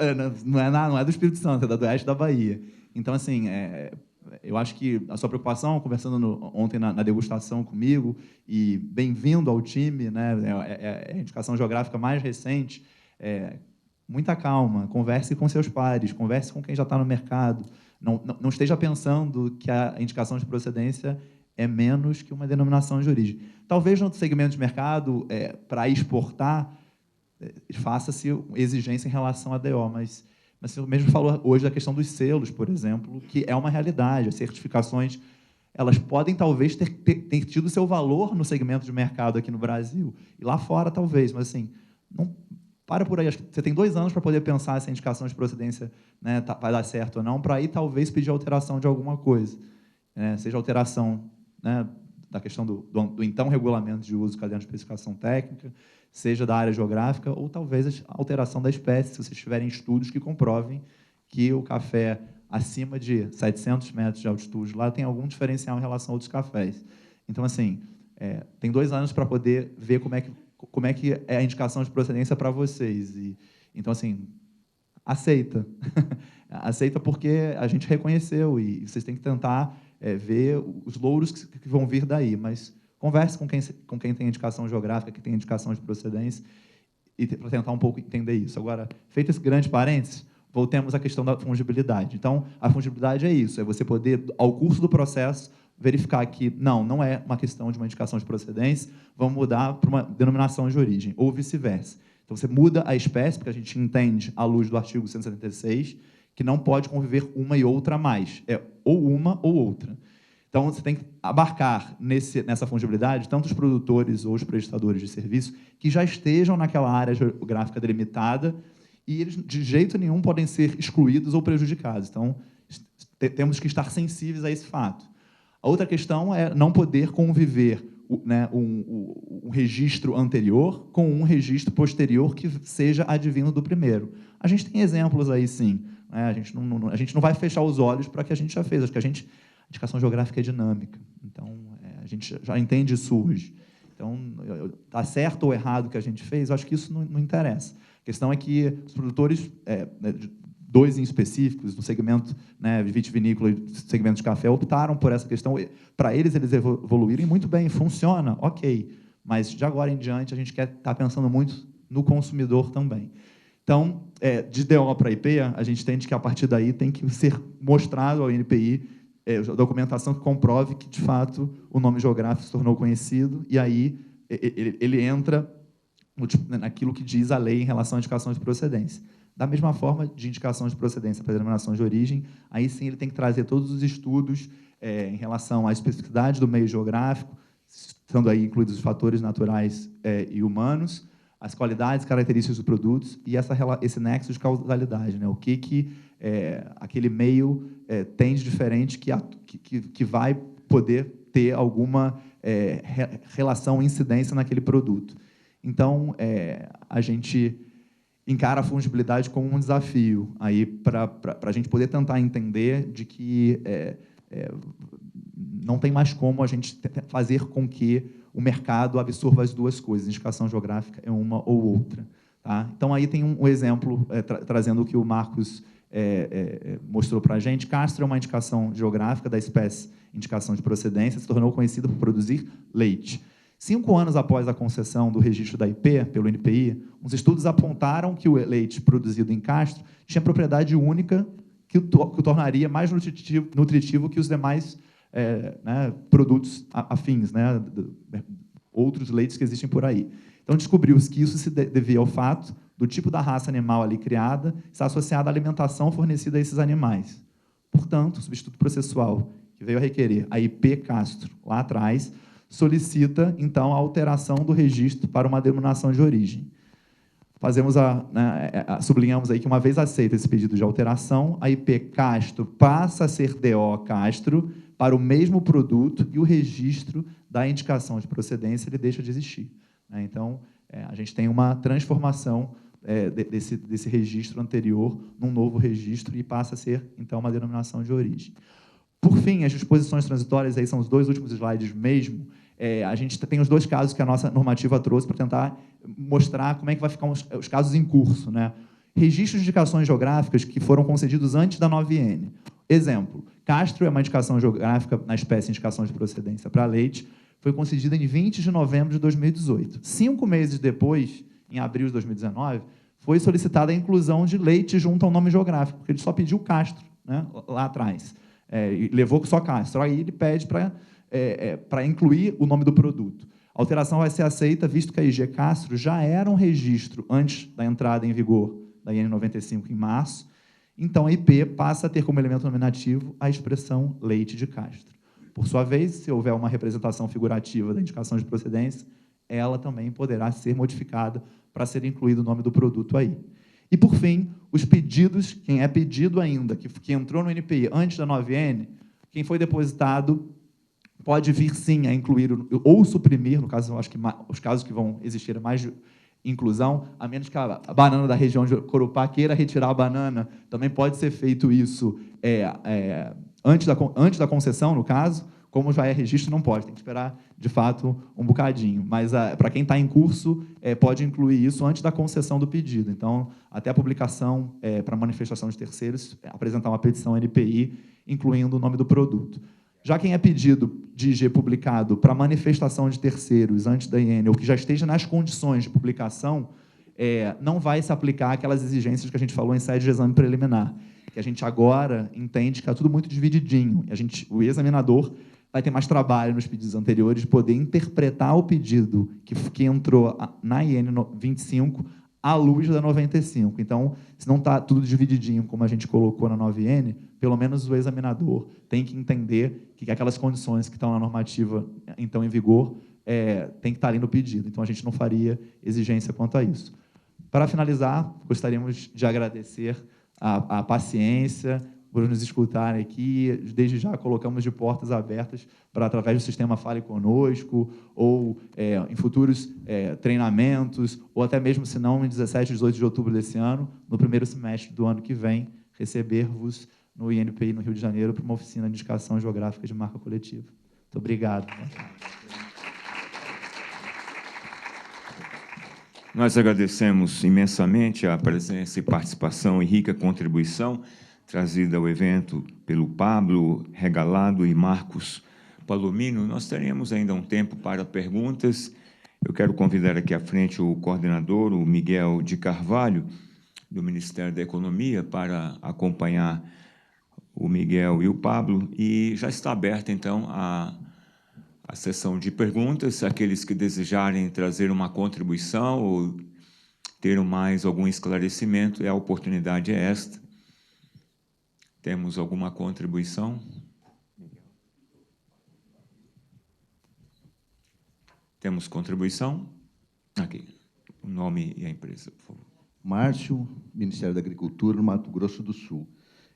Não é do Espírito Santo, é do oeste da Bahia. Então, assim, eu acho que a sua preocupação, conversando ontem na degustação comigo, e bem-vindo ao time, né? É a indicação geográfica mais recente. Muita calma, converse com seus pares, converse com quem já está no mercado. Não esteja pensando que a indicação de procedência é menos que uma denominação de origem. Talvez no segmento de mercado, para exportar, faça-se exigência em relação à DO, mas você mesmo falou hoje da questão dos selos, por exemplo, que é uma realidade. As certificações, elas podem talvez ter tido seu valor no segmento de mercado aqui no Brasil, e lá fora talvez, mas assim, não para por aí. Acho que você tem 2 anos para poder pensar se a indicação de procedência, né, vai dar certo ou não, para aí talvez pedir alteração de alguma coisa, seja alteração, né, da questão do então regulamento de uso caderno de especificação técnica, seja da área geográfica, ou talvez a alteração da espécie, se vocês tiverem estudos que comprovem que o café acima de 700 metros de altitude lá tem algum diferencial em relação a outros cafés. Então, assim, tem 2 anos para poder ver como é que é a indicação de procedência para vocês. Então, assim, aceita. Aceita porque a gente reconheceu e vocês têm que tentar ver os louros que vão vir daí, mas converse com quem tem indicação geográfica, que tem indicação de procedência, e para tentar um pouco entender isso. Agora, feito esse grande parênteses, voltemos à questão da fungibilidade. Então, a fungibilidade é isso, é você poder, ao curso do processo, verificar que não é uma questão de uma indicação de procedência, vamos mudar para uma denominação de origem, ou vice-versa. Então, você muda a espécie, porque a gente entende, à luz do artigo 176, que não pode conviver uma e outra a mais. É ou uma ou outra. Então, você tem que abarcar nessa fungibilidade tanto os produtores ou os prestadores de serviço que já estejam naquela área geográfica delimitada e eles, de jeito nenhum, podem ser excluídos ou prejudicados. Então, temos que estar sensíveis a esse fato. A outra questão é não poder conviver um registro anterior com um registro posterior que seja advindo do primeiro. A gente tem exemplos aí, sim. A gente não vai fechar os olhos para o que a gente já fez. Acho que a indicação geográfica é dinâmica. Então, a gente já entende isso hoje. Então, está certo ou errado o que a gente fez, eu acho que isso não interessa. A questão é que os produtores, 2 em específicos, no segmento, né, vitivinícola e segmento de café, optaram por essa questão. Para eles evoluírem muito bem, funciona, ok. Mas, de agora em diante, a gente quer estar pensando muito no consumidor também. Então, de DO para IP, a gente entende que, a partir daí, tem que ser mostrado ao INPI a documentação que comprove que, de fato, o nome geográfico se tornou conhecido, e aí ele entra naquilo que diz a lei em relação à indicação de procedência. Da mesma forma, de indicação de procedência para denominação de origem, aí sim ele tem que trazer todos os estudos em relação à especificidade do meio geográfico, estando aí incluídos os fatores naturais e humanos, as qualidades, características dos produtos e esse nexo de causalidade, né? O que aquele meio tem de diferente que vai poder ter alguma relação, incidência naquele produto. Então, a gente encara a fungibilidade como um desafio aí para a gente poder tentar entender de que não tem mais como a gente fazer com que o mercado absorva as 2 coisas, indicação geográfica é uma ou outra. Tá? Então, aí tem um exemplo, trazendo o que o Marcos mostrou para a gente, Castro é uma indicação geográfica da espécie indicação de procedência, se tornou conhecida por produzir leite. 5 anos após a concessão do registro da IP pelo INPI, uns estudos apontaram que o leite produzido em Castro tinha propriedade única que o tornaria mais nutritivo que os demais produtos afins, outros leites que existem por aí. Então, descobriu-se que isso se devia ao fato do tipo da raça animal ali criada estar associada à alimentação fornecida a esses animais. Portanto, o substituto processual que veio a requerer a IP Castro, lá atrás, solicita, então, a alteração do registro para uma denominação de origem. Sublinhamos aí que, uma vez aceito esse pedido de alteração, a IP Castro passa a ser DO Castro para o mesmo produto e o registro da indicação de procedência ele deixa de existir. Então, a gente tem uma transformação desse registro anterior num novo registro e passa a ser, então, uma denominação de origem. Por fim, as disposições transitórias, aí são os 2 últimos slides mesmo, a gente tem os 2 casos que a nossa normativa trouxe para tentar mostrar como é que vai ficar os casos em curso. Registros de indicações geográficas que foram concedidos antes da 9N. Exemplo, Castro é uma indicação geográfica na espécie indicação de procedência para leite, foi concedida em 20 de novembro de 2018. 5 meses depois, em abril de 2019, foi solicitada a inclusão de leite junto ao nome geográfico, porque ele só pediu Castro, lá atrás. E levou só Castro. Aí ele pede para incluir o nome do produto. A alteração vai ser aceita, visto que a IG Castro já era um registro antes da entrada em vigor da IN 95 em março, então a IP passa a ter como elemento nominativo a expressão leite de Castro. Por sua vez, se houver uma representação figurativa da indicação de procedência, ela também poderá ser modificada para ser incluído o nome do produto aí. E, por fim, os pedidos, quem é pedido ainda, que entrou no NPI antes da 9N, quem foi depositado pode vir, sim, a incluir ou suprimir, no caso, eu acho que os casos que vão existir mais inclusão, a menos que a banana da região de Corupá queira retirar a banana, também pode ser feito isso antes da concessão, no caso, como já é registro, não pode, tem que esperar, de fato, um bocadinho. Mas, para quem está em curso, pode incluir isso antes da concessão do pedido. Então, até a publicação para manifestação de terceiros, apresentar uma petição NPI, incluindo o nome do produto. Já quem é pedido de IG publicado para manifestação de terceiros antes da IN, ou que já esteja nas condições de publicação, não vai se aplicar aquelas exigências que a gente falou em sede de exame preliminar, que a gente agora entende que está tudo muito divididinho. O examinador vai ter mais trabalho nos pedidos anteriores de poder interpretar o pedido que entrou na IN 25 à luz da 95. Então, se não está tudo divididinho, como a gente colocou na 9N, pelo menos o examinador tem que entender que aquelas condições que estão na normativa, então, em vigor, tem que estar ali no pedido. Então, a gente não faria exigência quanto a isso. Para finalizar, gostaríamos de agradecer a paciência, por nos escutarem aqui. Desde já colocamos de portas abertas para, através do sistema Fale Conosco, ou em futuros treinamentos, ou até mesmo, se não, em 17 e 18 de outubro desse ano, no primeiro semestre do ano que vem, receber-vos no INPI, no Rio de Janeiro, para uma oficina de indicação geográfica de marca coletiva. Muito obrigado. Nós agradecemos imensamente a presença e participação e rica contribuição trazida ao evento pelo Pablo Regalado e Marcos Palomino. Nós teremos ainda um tempo para perguntas. Eu quero convidar aqui à frente o coordenador, o Miguel de Carvalho, do Ministério da Economia, para acompanhar o Miguel e o Pablo. E já está aberta, então, a sessão de perguntas. Aqueles que desejarem trazer uma contribuição ou ter mais algum esclarecimento, a oportunidade é esta. Temos alguma contribuição? Temos contribuição? Aqui, o nome e a empresa, por favor. Márcio, Ministério da Agricultura, no Mato Grosso do Sul.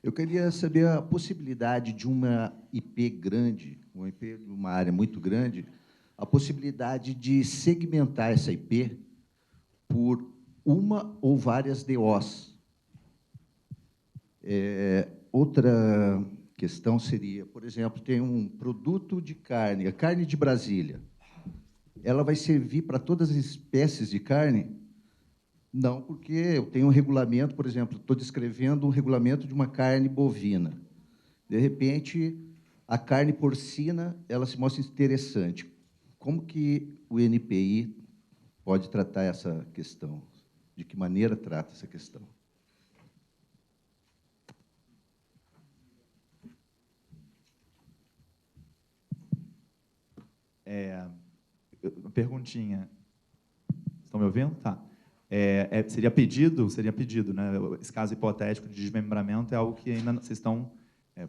Eu queria saber a possibilidade de uma IP grande, uma IP de uma área muito grande, a possibilidade de segmentar essa IP por uma ou várias DOs. Outra questão seria, por exemplo, tem um produto de carne, a carne de Brasília. Ela vai servir para todas as espécies de carne? Não, porque eu tenho um regulamento, por exemplo, estou descrevendo um regulamento de uma carne bovina. De repente, a carne porcina, ela se mostra interessante. Como que o NPI pode tratar essa questão? De que maneira trata essa questão? Uma perguntinha. Estão me ouvindo? Tá. Seria pedido, né? Esse caso hipotético de desmembramento é algo que ainda vocês estão...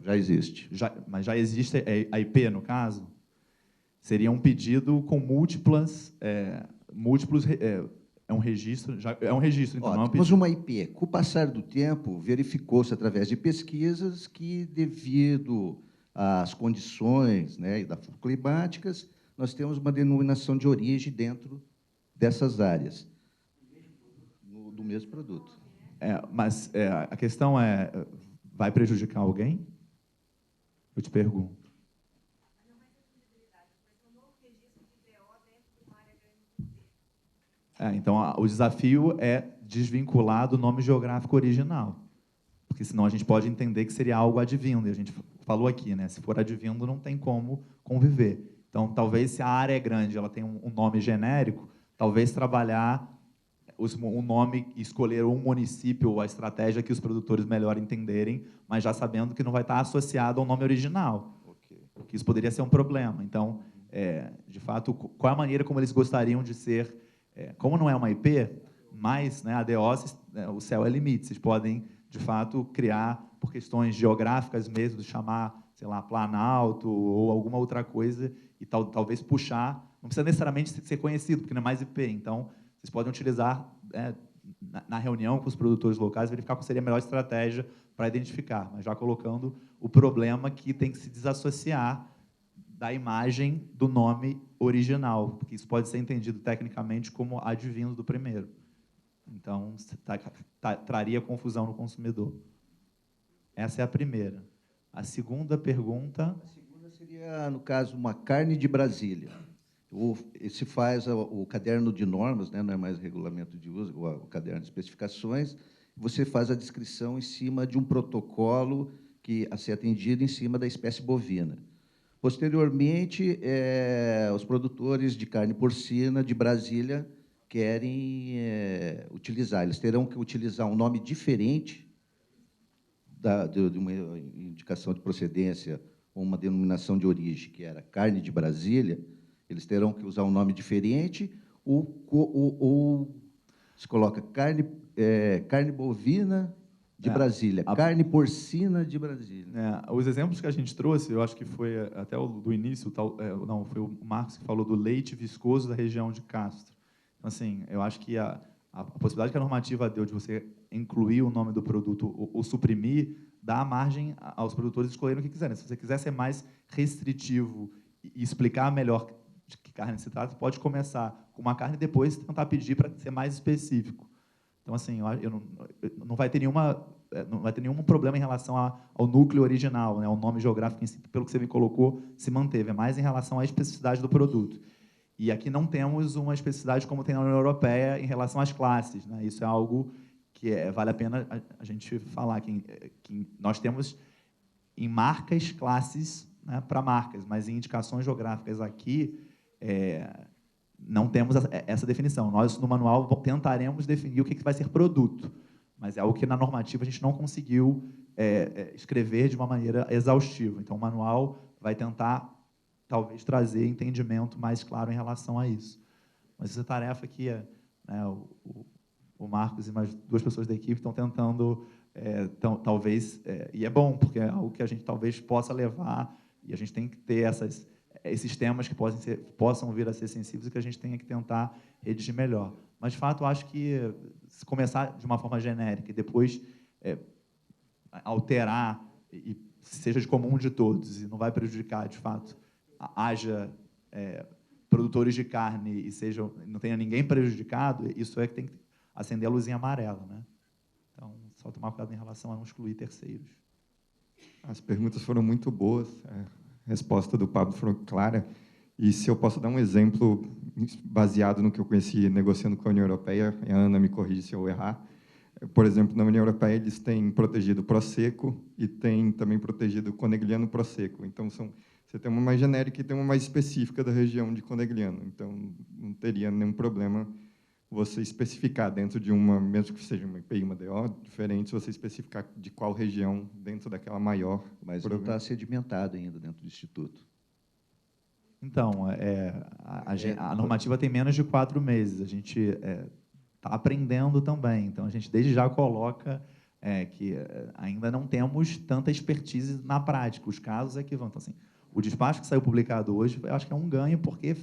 Já existe. Mas já existe a IP, no caso? Seria um pedido com múltiplos... É um registro, então, não é um Mas pedido. uma IP, com o passar do tempo, verificou-se através de pesquisas que, devido às condições, né, climáticas, nós temos uma denominação de origem dentro dessas áreas, do mesmo produto. Mas a questão é, vai prejudicar alguém? Eu te pergunto. Então, o desafio é desvincular do nome geográfico original, porque senão a gente pode entender que seria algo advindo, e a gente falou aqui, né? Se for advindo, não tem como conviver. Então, talvez, se a área é grande, ela tem um nome genérico, talvez trabalhar um nome, escolher um município ou a estratégia que os produtores melhor entenderem, mas já sabendo que não vai estar associado ao nome original, porque isso poderia ser um problema. Então, de fato, qual é a maneira como eles gostariam de ser... como não é uma IP, mas, né, a DO, o céu é limite. Vocês podem, de fato, criar, por questões geográficas mesmo, chamar, sei lá, Planalto ou alguma outra coisa, e talvez puxar, não precisa necessariamente ser conhecido, porque não é mais IP. Então, vocês podem utilizar na reunião com os produtores locais, verificar qual seria a melhor estratégia para identificar, mas já colocando o problema que tem que se desassociar da imagem do nome original, porque isso pode ser entendido tecnicamente como advindo do primeiro. Então, traria confusão no consumidor. Essa é a primeira. A segunda pergunta... A segunda seria, no caso, uma carne de Brasília. Se faz o caderno de normas, né, não é mais regulamento de uso, o caderno de especificações, você faz a descrição em cima de um protocolo a ser atendido em cima da espécie bovina. Posteriormente, os produtores de carne porcina de Brasília querem utilizar. Eles terão que utilizar um nome diferente de uma indicação de procedência ou uma denominação de origem, que era carne de Brasília. Eles terão que usar um nome diferente ou se coloca carne bovina de Brasília, carne porcina de Brasília. Os exemplos que a gente trouxe, eu acho que foi até do início, não, foi o Marcos que falou do leite viscoso da região de Castro. Então, assim, eu acho que a possibilidade que a normativa deu de você incluir o nome do produto ou suprimir, dá margem aos produtores escolherem o que quiserem. Se você quiser ser mais restritivo e explicar melhor de que carne se trata, pode começar com uma carne e depois tentar pedir para ser mais específico. Então, assim, não vai ter nenhum problema em relação ao núcleo original, né? O nome geográfico, em si, pelo que você me colocou, se manteve. É mais em relação à especificidade do produto. E aqui não temos uma especificidade como tem na União Europeia em relação às classes, né? Isso é algo que vale a pena a gente falar, que nós temos em marcas, classes, né, para marcas, mas em indicações geográficas aqui, não temos essa definição. Nós, no manual, tentaremos definir o que vai ser produto, mas é algo que, na normativa, a gente não conseguiu escrever de uma maneira exaustiva. Então, o manual vai tentar, talvez, trazer entendimento mais claro em relação a isso. Mas essa tarefa aqui, né, o Marcos e mais duas pessoas da equipe estão tentando, talvez, e é bom, porque é algo que a gente talvez possa levar, e a gente tem que ter esses temas que possam vir a ser sensíveis e que a gente tenha que tentar redigir melhor. Mas, de fato, eu acho que, se começar de uma forma genérica e depois alterar, e seja de comum de todos, e não vai prejudicar, de fato, haja produtores de carne e não tenha ninguém prejudicado, isso é que tem que acender a luzinha amarela, né? Então, só tomar cuidado em relação a não excluir terceiros. As perguntas foram muito boas, a resposta do Pablo foi clara, E se eu posso dar um exemplo baseado no que eu conheci negociando com a União Europeia, a Ana me corrige se eu errar. Por exemplo, na União Europeia, eles têm protegido Prosecco e têm também protegido Conegliano Prosecco. Então, você tem uma mais genérica e tem uma mais específica da região de Conegliano. Então, não teria nenhum problema você especificar dentro de uma, mesmo que seja uma IPI e uma DO, diferente, você especificar de qual região dentro daquela maior. Mas não está sedimentado ainda dentro do Instituto. Então, a normativa tem menos de 4 meses. A gente está aprendendo também. Então, a gente desde já coloca que ainda não temos tanta expertise na prática. Os casos é que vão. Então, assim, o despacho que saiu publicado hoje, eu acho que é um ganho, porque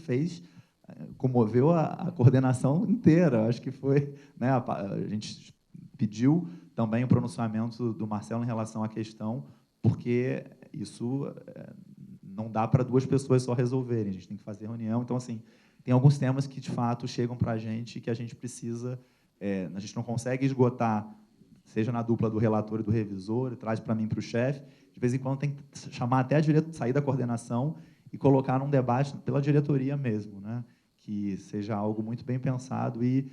comoveu a coordenação inteira. Eu acho que foi... Né, a gente pediu também o pronunciamento do Marcelo em relação à questão, porque isso... não dá para 2 pessoas só resolverem, a gente tem que fazer reunião. Então, assim, tem alguns temas que, de fato, chegam para a gente que a gente precisa... a gente não consegue esgotar, seja na dupla do relator e do revisor, traz para mim, para o chefe. De vez em quando tem que chamar até sair da coordenação e colocar num debate pela diretoria mesmo, né? Que seja algo muito bem pensado e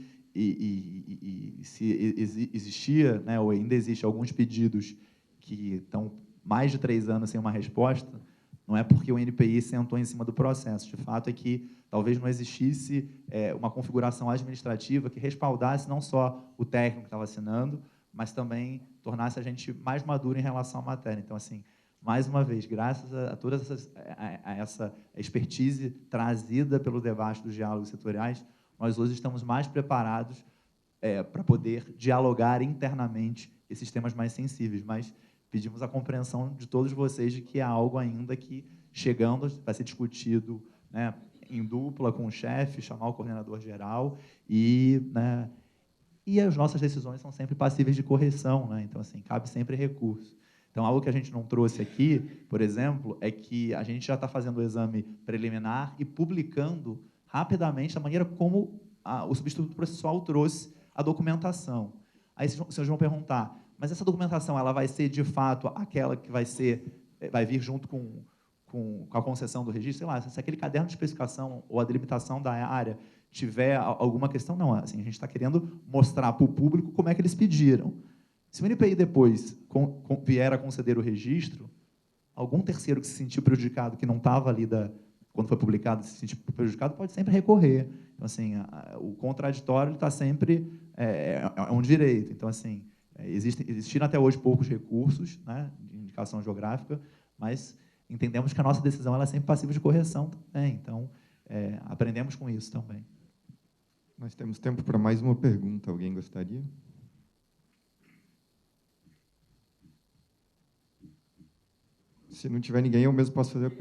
se existia, né, ou ainda existe alguns pedidos que estão mais de 3 anos sem uma resposta, não é porque o NPI sentou em cima do processo. De fato, é que talvez não existisse uma configuração administrativa que respaldasse não só o técnico que estava assinando, mas também tornasse a gente mais maduro em relação à matéria. Então, assim, mais uma vez, graças a toda essa expertise trazida pelo debate dos diálogos setoriais, nós hoje estamos mais preparados para poder dialogar internamente esses temas mais sensíveis. Mas pedimos a compreensão de todos vocês de que há algo ainda que, chegando, vai ser discutido, né, em dupla com o chefe, chamar o coordenador geral, né, e as nossas decisões são sempre passíveis de correção, né? Então, assim, cabe sempre recurso. Então, algo que a gente não trouxe aqui, por exemplo, é que a gente já está fazendo o exame preliminar e publicando rapidamente da maneira como o substituto processual trouxe a documentação. Aí vocês vão perguntar, mas essa documentação ela vai ser, de fato, aquela que vai vir junto com a concessão do registro? Sei lá, se aquele caderno de especificação ou a delimitação da área tiver alguma questão, não. Assim, a gente está querendo mostrar para o público como é que eles pediram. Se o NPI depois vier a conceder o registro, algum terceiro que se sentiu prejudicado, que não estava ali quando foi publicado, se sentiu prejudicado, pode sempre recorrer. Então, assim, o contraditório está sempre um direito. Então, assim, existiram até hoje poucos recursos, né, de indicação geográfica, mas entendemos que a nossa decisão ela é sempre passível de correção também. Então, aprendemos com isso também. Nós temos tempo para mais uma pergunta. Alguém gostaria? Se não tiver ninguém, eu mesmo posso fazer.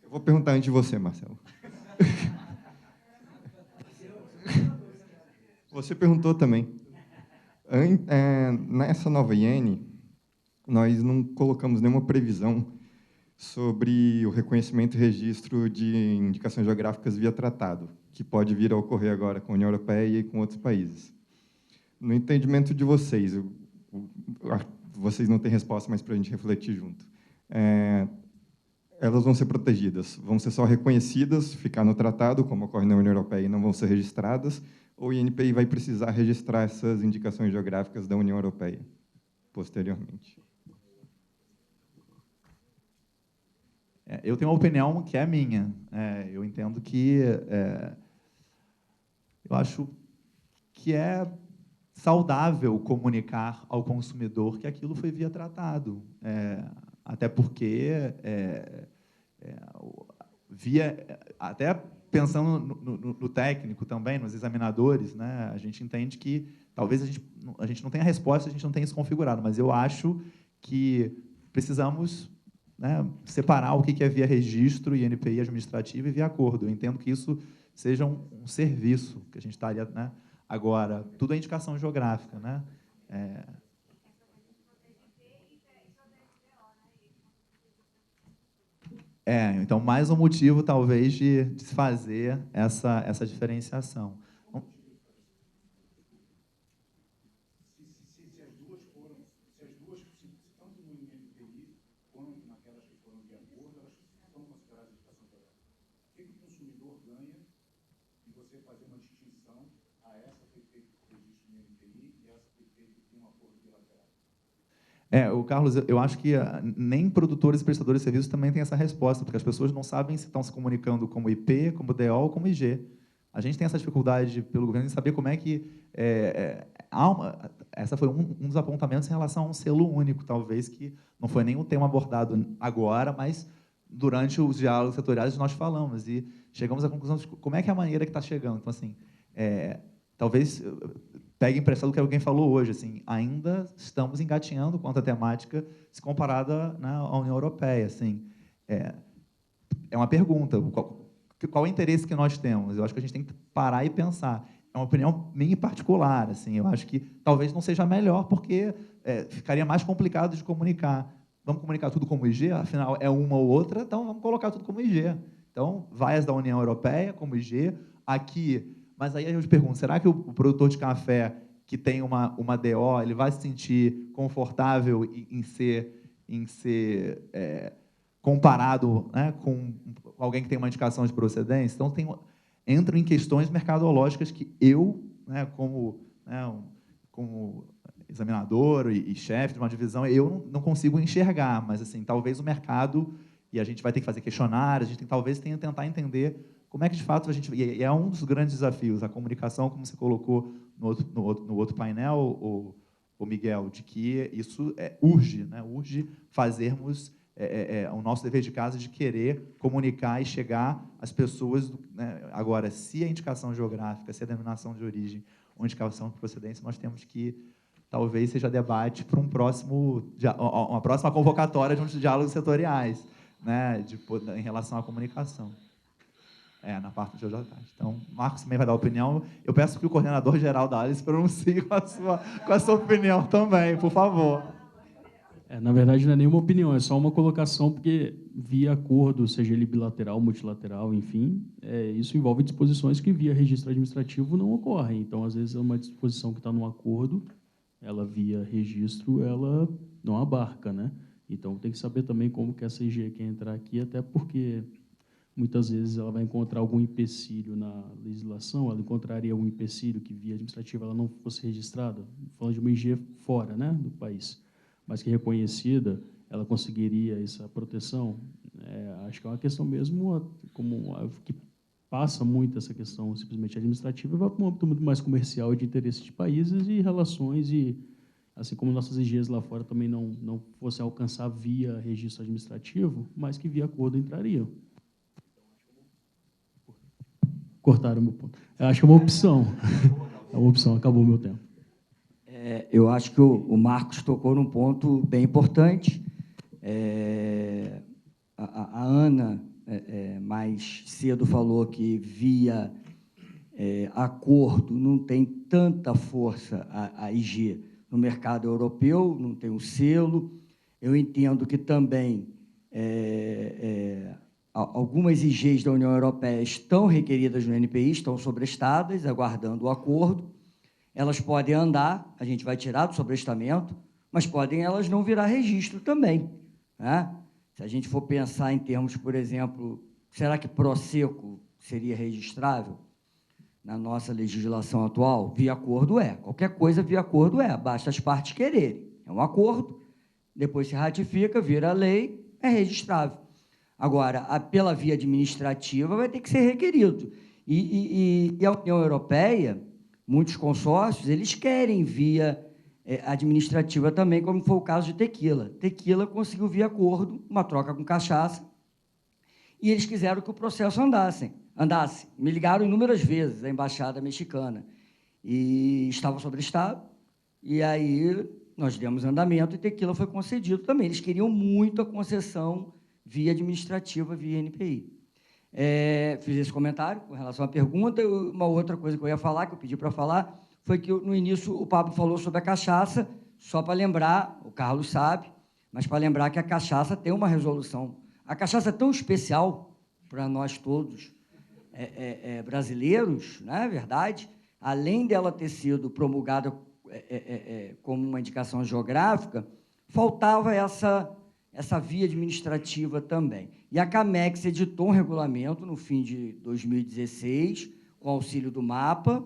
Eu vou perguntar antes de você, Marcelo. Você perguntou também. Nessa nova IN, nós não colocamos nenhuma previsão sobre o reconhecimento e registro de indicações geográficas via tratado, que pode vir a ocorrer agora com a União Europeia e com outros países. No entendimento de vocês, vocês não têm resposta, mas para a gente refletir junto, elas vão ser protegidas, vão ser só reconhecidas, ficar no tratado, como ocorre na União Europeia, e não vão ser registradas, ou o INPI vai precisar registrar essas indicações geográficas da União Europeia posteriormente? Eu tenho uma opinião que é minha. Eu entendo que... eu acho que é saudável comunicar ao consumidor que aquilo foi via tratado. Até porque, até pensando no técnico também, nos examinadores, né, a gente entende que talvez a gente não tenha resposta, a gente não tenha isso configurado, mas eu acho que precisamos, né, separar o que é via registro, INPI administrativo e via acordo. Eu entendo que isso seja um serviço que a gente estaria... Né? Agora, tudo é indicação geográfica. Né? Então, mais um motivo, talvez, de se fazer essa diferenciação. você fazer uma distinção a essa PP que existe no NPI e essa PP que tem um acordo bilateral. O Carlos, eu acho que nem produtores e prestadores de serviços também têm essa resposta, porque as pessoas não sabem se estão se comunicando como IP, como DO ou como IG. A gente tem essa dificuldade pelo governo em saber como é que... essa foi um dos apontamentos em relação a um selo único, talvez, que não foi nem um tema abordado agora, mas durante os diálogos setoriais nós falamos e chegamos à conclusão de como é que é a maneira que está chegando. Então, assim, talvez pegue emprestado o que alguém falou hoje, assim, ainda estamos engatinhando quanto à temática se comparada, né, à União Europeia. Assim, é uma pergunta, qual é o interesse que nós temos? Eu acho que a gente tem que parar e pensar. É uma opinião minha particular. Assim, eu acho que talvez não seja melhor, porque ficaria mais complicado de comunicar. Vamos comunicar tudo como IG? Afinal, é uma ou outra, então vamos colocar tudo como IG. Então, vai as da União Europeia como IG, aqui... Mas aí eu te pergunto, será que o produtor de café que tem uma DO, ele vai se sentir confortável em ser comparado, né, com alguém que tem uma indicação de procedência? Então, entram em questões mercadológicas que eu, né, como examinador e chefe de uma divisão, eu não consigo enxergar, mas assim, talvez o mercado, e a gente vai ter que fazer questionários, a gente talvez tenha que tentar entender como é que, de fato, a gente... E é um dos grandes desafios, a comunicação, como você colocou no outro painel, o Miguel, de que isso urge, né? Urge fazermos o nosso dever de casa de querer comunicar e chegar às pessoas. Né? Agora, se a indicação geográfica, se a denominação de origem ou indicação de procedência, nós temos que, talvez seja debate para uma próxima convocatória de uns diálogos setoriais, né? Em relação à comunicação. Na parte do GeoJat. Então, Marcos também vai dar opinião. Eu peço que o coordenador geral da ALICE pronuncie com a sua opinião também, por favor. Na verdade, não é nenhuma opinião, é só uma colocação, porque via acordo, seja ele bilateral, multilateral, enfim, isso envolve disposições que via registro administrativo não ocorrem. Então, às vezes, é uma disposição que está num acordo, ela via registro, ela não abarca, né? Então, tem que saber também como que essa IG quer entrar aqui, até porque... Muitas vezes ela vai encontrar algum empecilho na legislação, ela encontraria um empecilho que, via administrativa, ela não fosse registrada, falando de uma IG fora, né, do país, mas que reconhecida, ela conseguiria essa proteção. Acho que é uma questão mesmo que passa muito essa questão simplesmente administrativa e vai para um âmbito muito mais comercial e de interesse de países e relações, e assim como nossas IGs lá fora também não fossem alcançar via registro administrativo, mas que via acordo entrariam. Cortaram o meu ponto. Eu acho que é uma opção. É uma opção, acabou o meu tempo. Eu acho que o Marcos tocou num ponto bem importante. A Ana, mais cedo, falou que via acordo não tem tanta força a IG no mercado europeu, não tem um selo. Eu entendo que também... algumas IGs da União Europeia estão requeridas no NPI, estão sobrestadas, aguardando o acordo. Elas podem andar, a gente vai tirar do sobrestamento, mas podem elas não virar registro também, né? Se a gente for pensar em termos, por exemplo, será que Proseco seria registrável na nossa legislação atual? Via acordo qualquer coisa via acordo basta as partes quererem. É um acordo, depois se ratifica, vira lei, é registrável. Agora, pela via administrativa, vai ter que ser requerido. E a União Europeia, muitos consórcios, eles querem via administrativa também, como foi o caso de Tequila. Tequila conseguiu, via acordo, uma troca com cachaça, e eles quiseram que o processo andasse. Me ligaram inúmeras vezes a embaixada mexicana, e estava sobrestado, e aí nós demos andamento, e Tequila foi concedido também. Eles queriam muito a concessão via administrativa, via NPI. Fiz esse comentário com relação à pergunta. Uma outra coisa que eu ia falar, que eu pedi para falar, foi que, no início, o Pablo falou sobre a cachaça, só para lembrar, o Carlos sabe, mas para lembrar que a cachaça tem uma resolução. A cachaça é tão especial para nós todos, brasileiros, não é verdade? Além dela ter sido promulgada como uma indicação geográfica, faltava essa via administrativa também. E a CAMEX editou um regulamento no fim de 2016, com auxílio do MAPA,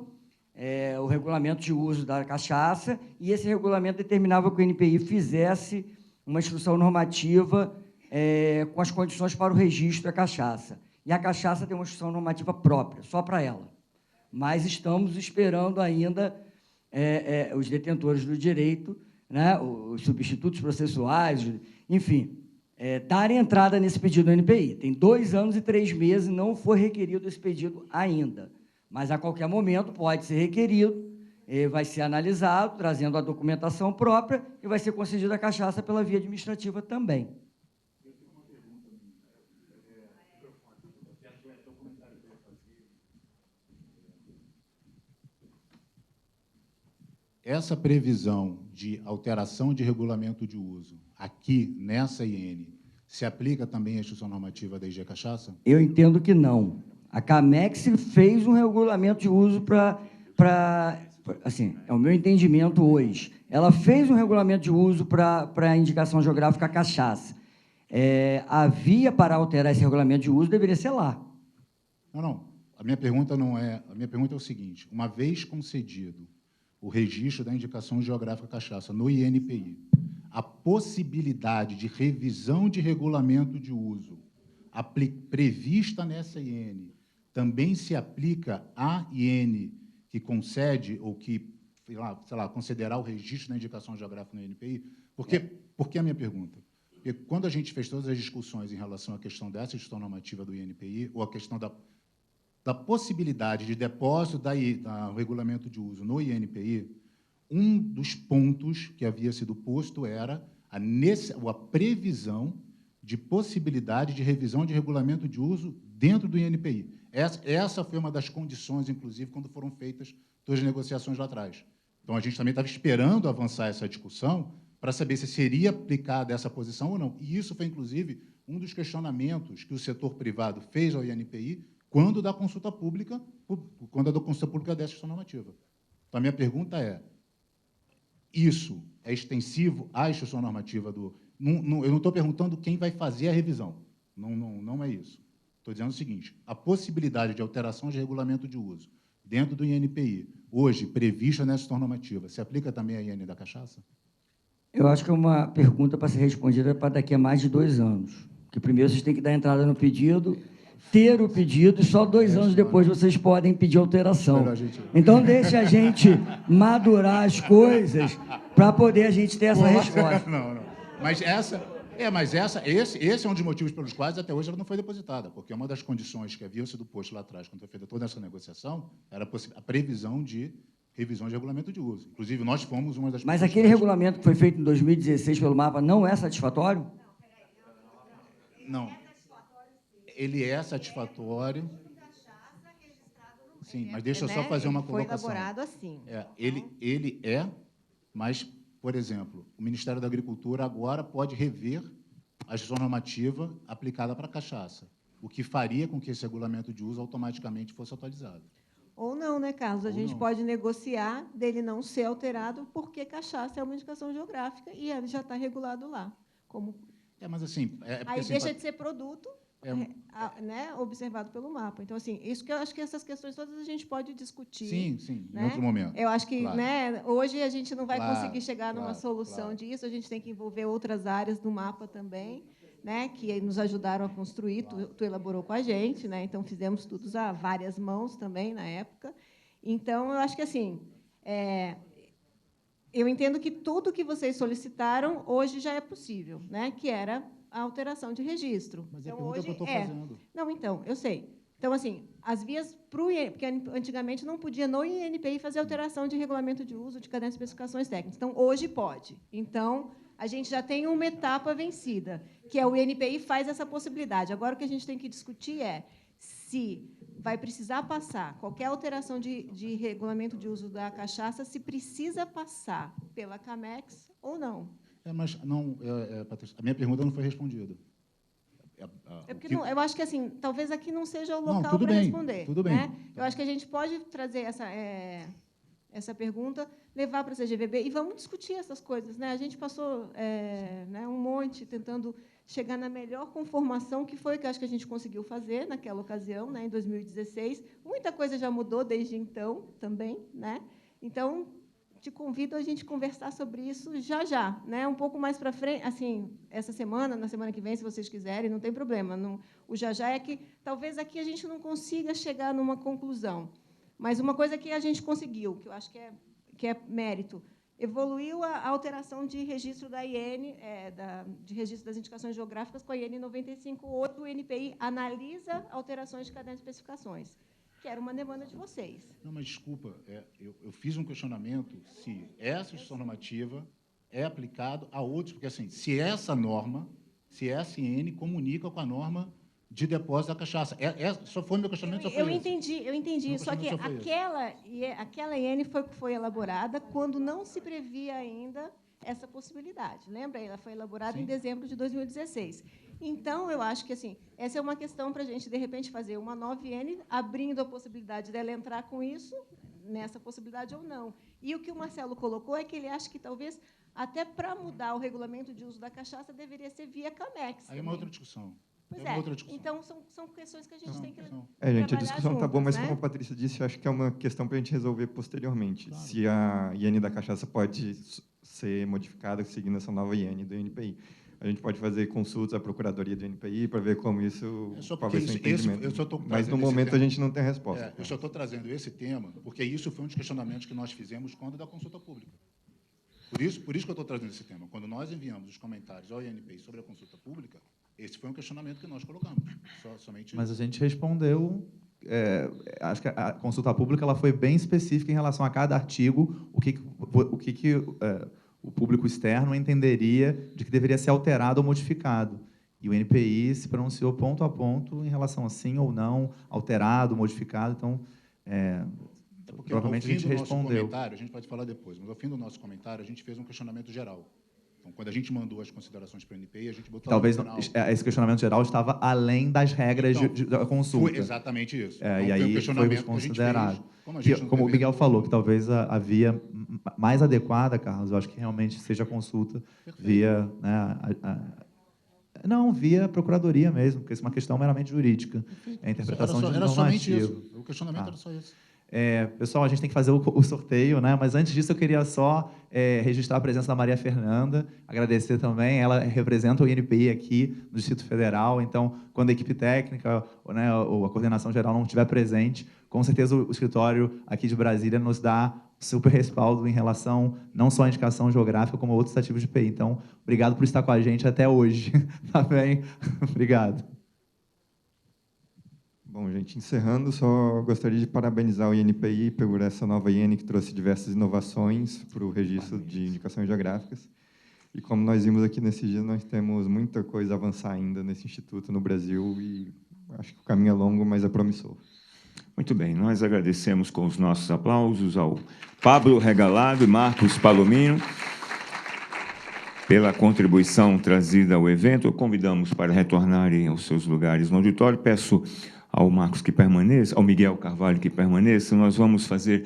o regulamento de uso da cachaça, e esse regulamento determinava que o INPI fizesse uma instrução normativa com as condições para o registro da cachaça. E a cachaça tem uma instrução normativa própria, só para ela. Mas estamos esperando ainda os detentores do direito, né, os substitutos processuais, enfim, darem entrada nesse pedido do INPI. Tem 2 anos e 3 meses, não foi requerido esse pedido ainda. Mas, a qualquer momento, pode ser requerido, vai ser analisado, trazendo a documentação própria, e vai ser concedida a cachaça pela via administrativa também. Essa previsão de alteração de regulamento de uso aqui, nessa IN, se aplica também à instrução normativa da IG Cachaça? Eu entendo que não. A Camex fez um regulamento de uso assim, é o meu entendimento hoje. Ela fez um regulamento de uso para a indicação geográfica cachaça. A via para alterar esse regulamento de uso deveria ser lá. Não. A minha pergunta não é... A minha pergunta é o seguinte: uma vez concedido o registro da indicação geográfica cachaça no INPI, a possibilidade de revisão de regulamento de uso prevista nessa IN também se aplica à IN que concede ou que, sei lá, considerar o registro da indicação geográfica no INPI? Por que a minha pergunta? Porque quando a gente fez todas as discussões em relação à questão dessa gestão normativa do INPI, ou a questão da possibilidade de depósito do regulamento de uso no INPI, um dos pontos que havia sido posto era a previsão de possibilidade de revisão de regulamento de uso dentro do INPI. Essa foi uma das condições, inclusive, quando foram feitas todas as negociações lá atrás. Então, a gente também estava esperando avançar essa discussão para saber se seria aplicada essa posição ou não. E isso foi, inclusive, um dos questionamentos que o setor privado fez ao INPI quando da consulta pública dessa gestão normativa. Então, a minha pergunta é: isso é extensivo à instrução normativa do... eu não estou perguntando quem vai fazer a revisão. Não é isso. Estou dizendo o seguinte: a possibilidade de alteração de regulamento de uso dentro do INPI, hoje, prevista nessa gestão normativa, se aplica também à IN da cachaça? Eu acho que é uma pergunta para ser respondida para daqui a mais de 2 anos. Porque primeiro vocês têm que dar entrada no pedido, ter o pedido, e só 2 anos depois vocês podem pedir alteração. Então, deixa a gente madurar as coisas para poder a gente ter essa resposta. Não. Mas esse é um dos motivos pelos quais até hoje ela não foi depositada, porque uma das condições que havia sido posto lá atrás, quando foi feita toda essa negociação, era a previsão de revisão de regulamento de uso. Inclusive, nós fomos uma das... Mas aquele regulamento que foi feito em 2016 pelo MAPA não é satisfatório? Não. Ele é satisfatório. Sim, mas deixa eu só fazer uma colocação. Foi elaborado assim. Ele é, mas, por exemplo, o Ministério da Agricultura agora pode rever a gestão normativa aplicada para a cachaça, o que faria com que esse regulamento de uso automaticamente fosse atualizado. Ou não, né, Carlos? A gente pode negociar dele não ser alterado, porque cachaça é uma indicação geográfica e ele já está regulado lá. Mas assim... Aí deixa de ser produto, né, observado pelo MAPA. Então, assim, isso que eu acho que essas questões todas a gente pode discutir. Sim, né? Em outro momento. Eu acho que, né, hoje a gente não vai conseguir chegar numa solução disso, a gente tem que envolver outras áreas do MAPA também, né, que nos ajudaram a construir, tu elaborou com a gente, né, então fizemos tudo a várias mãos também na época. Então, eu acho que, assim, eu entendo que tudo que vocês solicitaram hoje já é possível, né, que era a alteração de registro. Mas então, é a pergunta que eu estou fazendo. Não, então, eu sei. Então, assim, as vias para o INPI, porque antigamente não podia no INPI fazer alteração de regulamento de uso de cadastro de especificações técnicas. Então, hoje pode. Então, a gente já tem uma etapa vencida, que é o INPI faz essa possibilidade. Agora, o que a gente tem que discutir é se vai precisar passar qualquer alteração de regulamento de uso da cachaça, se precisa passar pela Camex ou não. Mas não, Patrícia, a minha pergunta não foi respondida. Porque eu acho que, assim, talvez aqui não seja o local tudo para bem, responder. Tudo bem. Né? Eu acho que a gente pode trazer essa pergunta, levar para a CGVB e vamos discutir essas coisas, né? A gente passou né, um monte tentando chegar na melhor conformação, que foi o que acho que a gente conseguiu fazer naquela ocasião, né, em 2016. Muita coisa já mudou desde então também, né? Então, te convido a gente conversar sobre isso já, né? Um pouco mais para frente, assim, essa semana, na semana que vem, se vocês quiserem, não tem problema. Não, o já é que talvez aqui a gente não consiga chegar numa conclusão, mas uma coisa que a gente conseguiu, que eu acho que é mérito, evoluiu a alteração de registro da IN, de registro das indicações geográficas com a IN 95.8, o INPI analisa alterações de caderno de especificações, que era uma demanda de vocês. Não, mas desculpa, eu fiz um questionamento se essa instituição normativa é aplicada a outros, porque assim, se essa IN comunica com a norma de depósito da cachaça. Só foi meu questionamento, só foi esse. Eu entendi. Só que aquela IN foi elaborada quando não se previa ainda essa possibilidade. Lembra? Ela foi elaborada Sim. em dezembro de 2016. Então, eu acho que assim, essa é uma questão para a gente, de repente, fazer uma nova IN, abrindo a possibilidade dela entrar com isso, nessa possibilidade ou não. E o que o Marcelo colocou é que ele acha que, talvez, até para mudar o regulamento de uso da cachaça, deveria ser via CAMEX. Aí é uma outra discussão. Pois uma outra discussão. Então, são questões que a gente tem que gente, a discussão está boa, mas né? como a Patrícia disse, eu acho que é uma questão para a gente resolver posteriormente. Claro. Se a IN da cachaça pode ser modificada seguindo essa nova IN do INPI. A gente pode fazer consultas à Procuradoria do INPI para ver como isso talvez seja entendimento. Mas, no momento, a gente não tem resposta. Eu só estou trazendo esse tema, porque isso foi um dos questionamentos que nós fizemos quando da consulta pública. Por isso que eu estou trazendo esse tema. Quando nós enviamos os comentários ao INPI sobre a consulta pública, esse foi um questionamento que nós colocamos. Somente Mas a gente respondeu. Acho que a consulta pública ela foi bem específica em relação a cada artigo, o que o público externo entenderia de que deveria ser alterado ou modificado. E o INPI se pronunciou ponto a ponto em relação a sim ou não, alterado, modificado. Então, provavelmente a gente respondeu. A gente pode falar depois, mas ao fim do nosso comentário, a gente fez um questionamento geral. Então, quando a gente mandou as considerações para o INPI, a gente botou talvez lá no final. Esse questionamento geral estava além das regras da consulta. Foi exatamente isso. E aí foi considerado. Como o Miguel falou, que talvez a via mais adequada, Carlos, eu acho que realmente seja a consulta via... Não, via procuradoria mesmo, porque isso é uma questão meramente jurídica. É a interpretação de era somente isso. O questionamento era só isso. Pessoal, a gente tem que fazer o sorteio, né? Mas antes disso eu queria só registrar a presença da Maria Fernanda, agradecer também, ela representa o INPI aqui no Distrito Federal, então, quando a equipe técnica, né, ou a coordenação geral não estiver presente, com certeza o escritório aqui de Brasília nos dá super respaldo em relação não só à indicação geográfica, como a outros ativos de IPI. Então, obrigado por estar com a gente até hoje. Tá bem? Obrigado. Bom, gente, encerrando, só gostaria de parabenizar o INPI por essa nova IN que trouxe diversas inovações para o registro de indicações geográficas. E como nós vimos aqui nesse dia, nós temos muita coisa a avançar ainda nesse instituto no Brasil e acho que o caminho é longo, mas é promissor. Muito bem, nós agradecemos com os nossos aplausos ao Pablo Regalado e Marcos Palomino pela contribuição trazida ao evento. Convidamos para retornarem aos seus lugares no auditório. Peço ao Marcos que permaneça, ao Miguel Carvalho que permaneça. Nós vamos fazer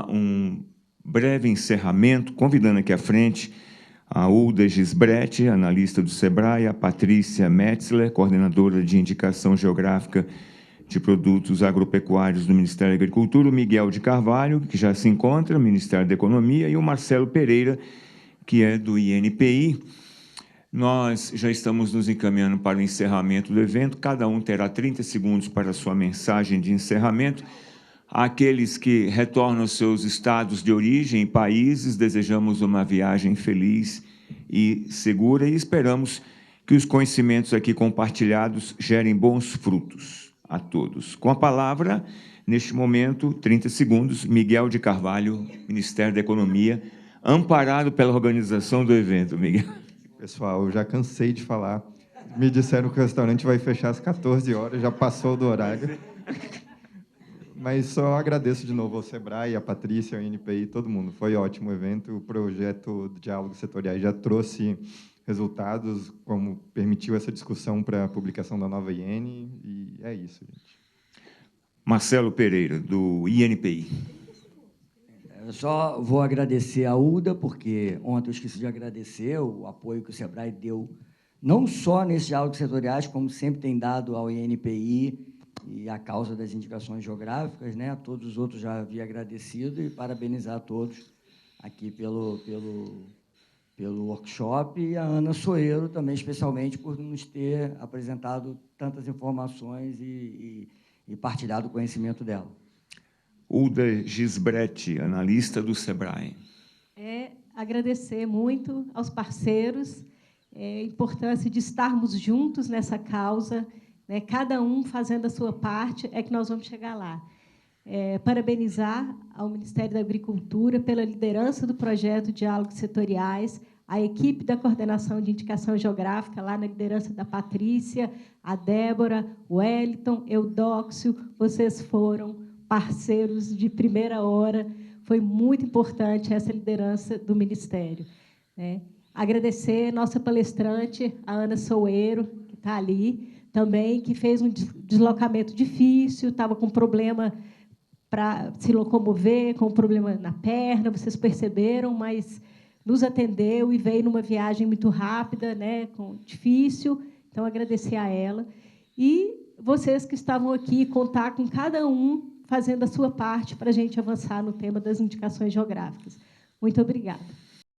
um breve encerramento, convidando aqui à frente a Ulda Gisbretti, analista do SEBRAE, a Patrícia Metzler, coordenadora de indicação geográfica de produtos agropecuários do Ministério da Agricultura, o Miguel de Carvalho, que já se encontra no Ministério da Economia, e o Marcelo Pereira, que é do INPI. Nós já estamos nos encaminhando para o encerramento do evento. Cada um terá 30 segundos para a sua mensagem de encerramento. Àqueles que retornam aos seus estados de origem e países, desejamos uma viagem feliz e segura e esperamos que os conhecimentos aqui compartilhados gerem bons frutos a todos. Com a palavra, neste momento, 30 segundos, Miguel de Carvalho, Ministério da Economia, amparado pela organização do evento. Miguel. Pessoal, eu já cansei de falar. Me disseram que o restaurante vai fechar às 14 horas, já passou do horário. Mas só agradeço de novo ao SEBRAE, a Patrícia, ao INPI, todo mundo. Foi ótimo o evento. O projeto de diálogos setoriais já trouxe resultados, como permitiu essa discussão para a publicação da nova IN, e é isso, gente. Marcelo Pereira, do INPI. Eu só vou agradecer a UDA, porque ontem eu esqueci de agradecer o apoio que o SEBRAE deu, não só nesses diálogos setoriais, como sempre tem dado ao INPI e à causa das indicações geográficas, né? A todos os outros já havia agradecido e parabenizar a todos aqui pelo workshop, e a Ana Soeiro também, especialmente, por nos ter apresentado tantas informações e partilhado o conhecimento dela. Uda Gisbretti, analista do SEBRAE. Agradecer muito aos parceiros, a importância de estarmos juntos nessa causa, né, cada um fazendo a sua parte, é que nós vamos chegar lá. Parabenizar ao Ministério da Agricultura pela liderança do projeto Diálogos Setoriais, a equipe da coordenação de indicação geográfica, lá na liderança da Patrícia, a Débora, o Wellington, Eudóxio, vocês foram parceiros de primeira hora, foi muito importante essa liderança do Ministério, né? Agradecer nossa palestrante, a Ana Soeiro, que está ali, também, que fez um deslocamento difícil, estava com problema para se locomover, com problema na perna, vocês perceberam, mas nos atendeu e veio numa viagem muito rápida, né, difícil, então agradecer a ela. E vocês que estavam aqui, contar com cada um fazendo a sua parte para a gente avançar no tema das indicações geográficas. Muito obrigada.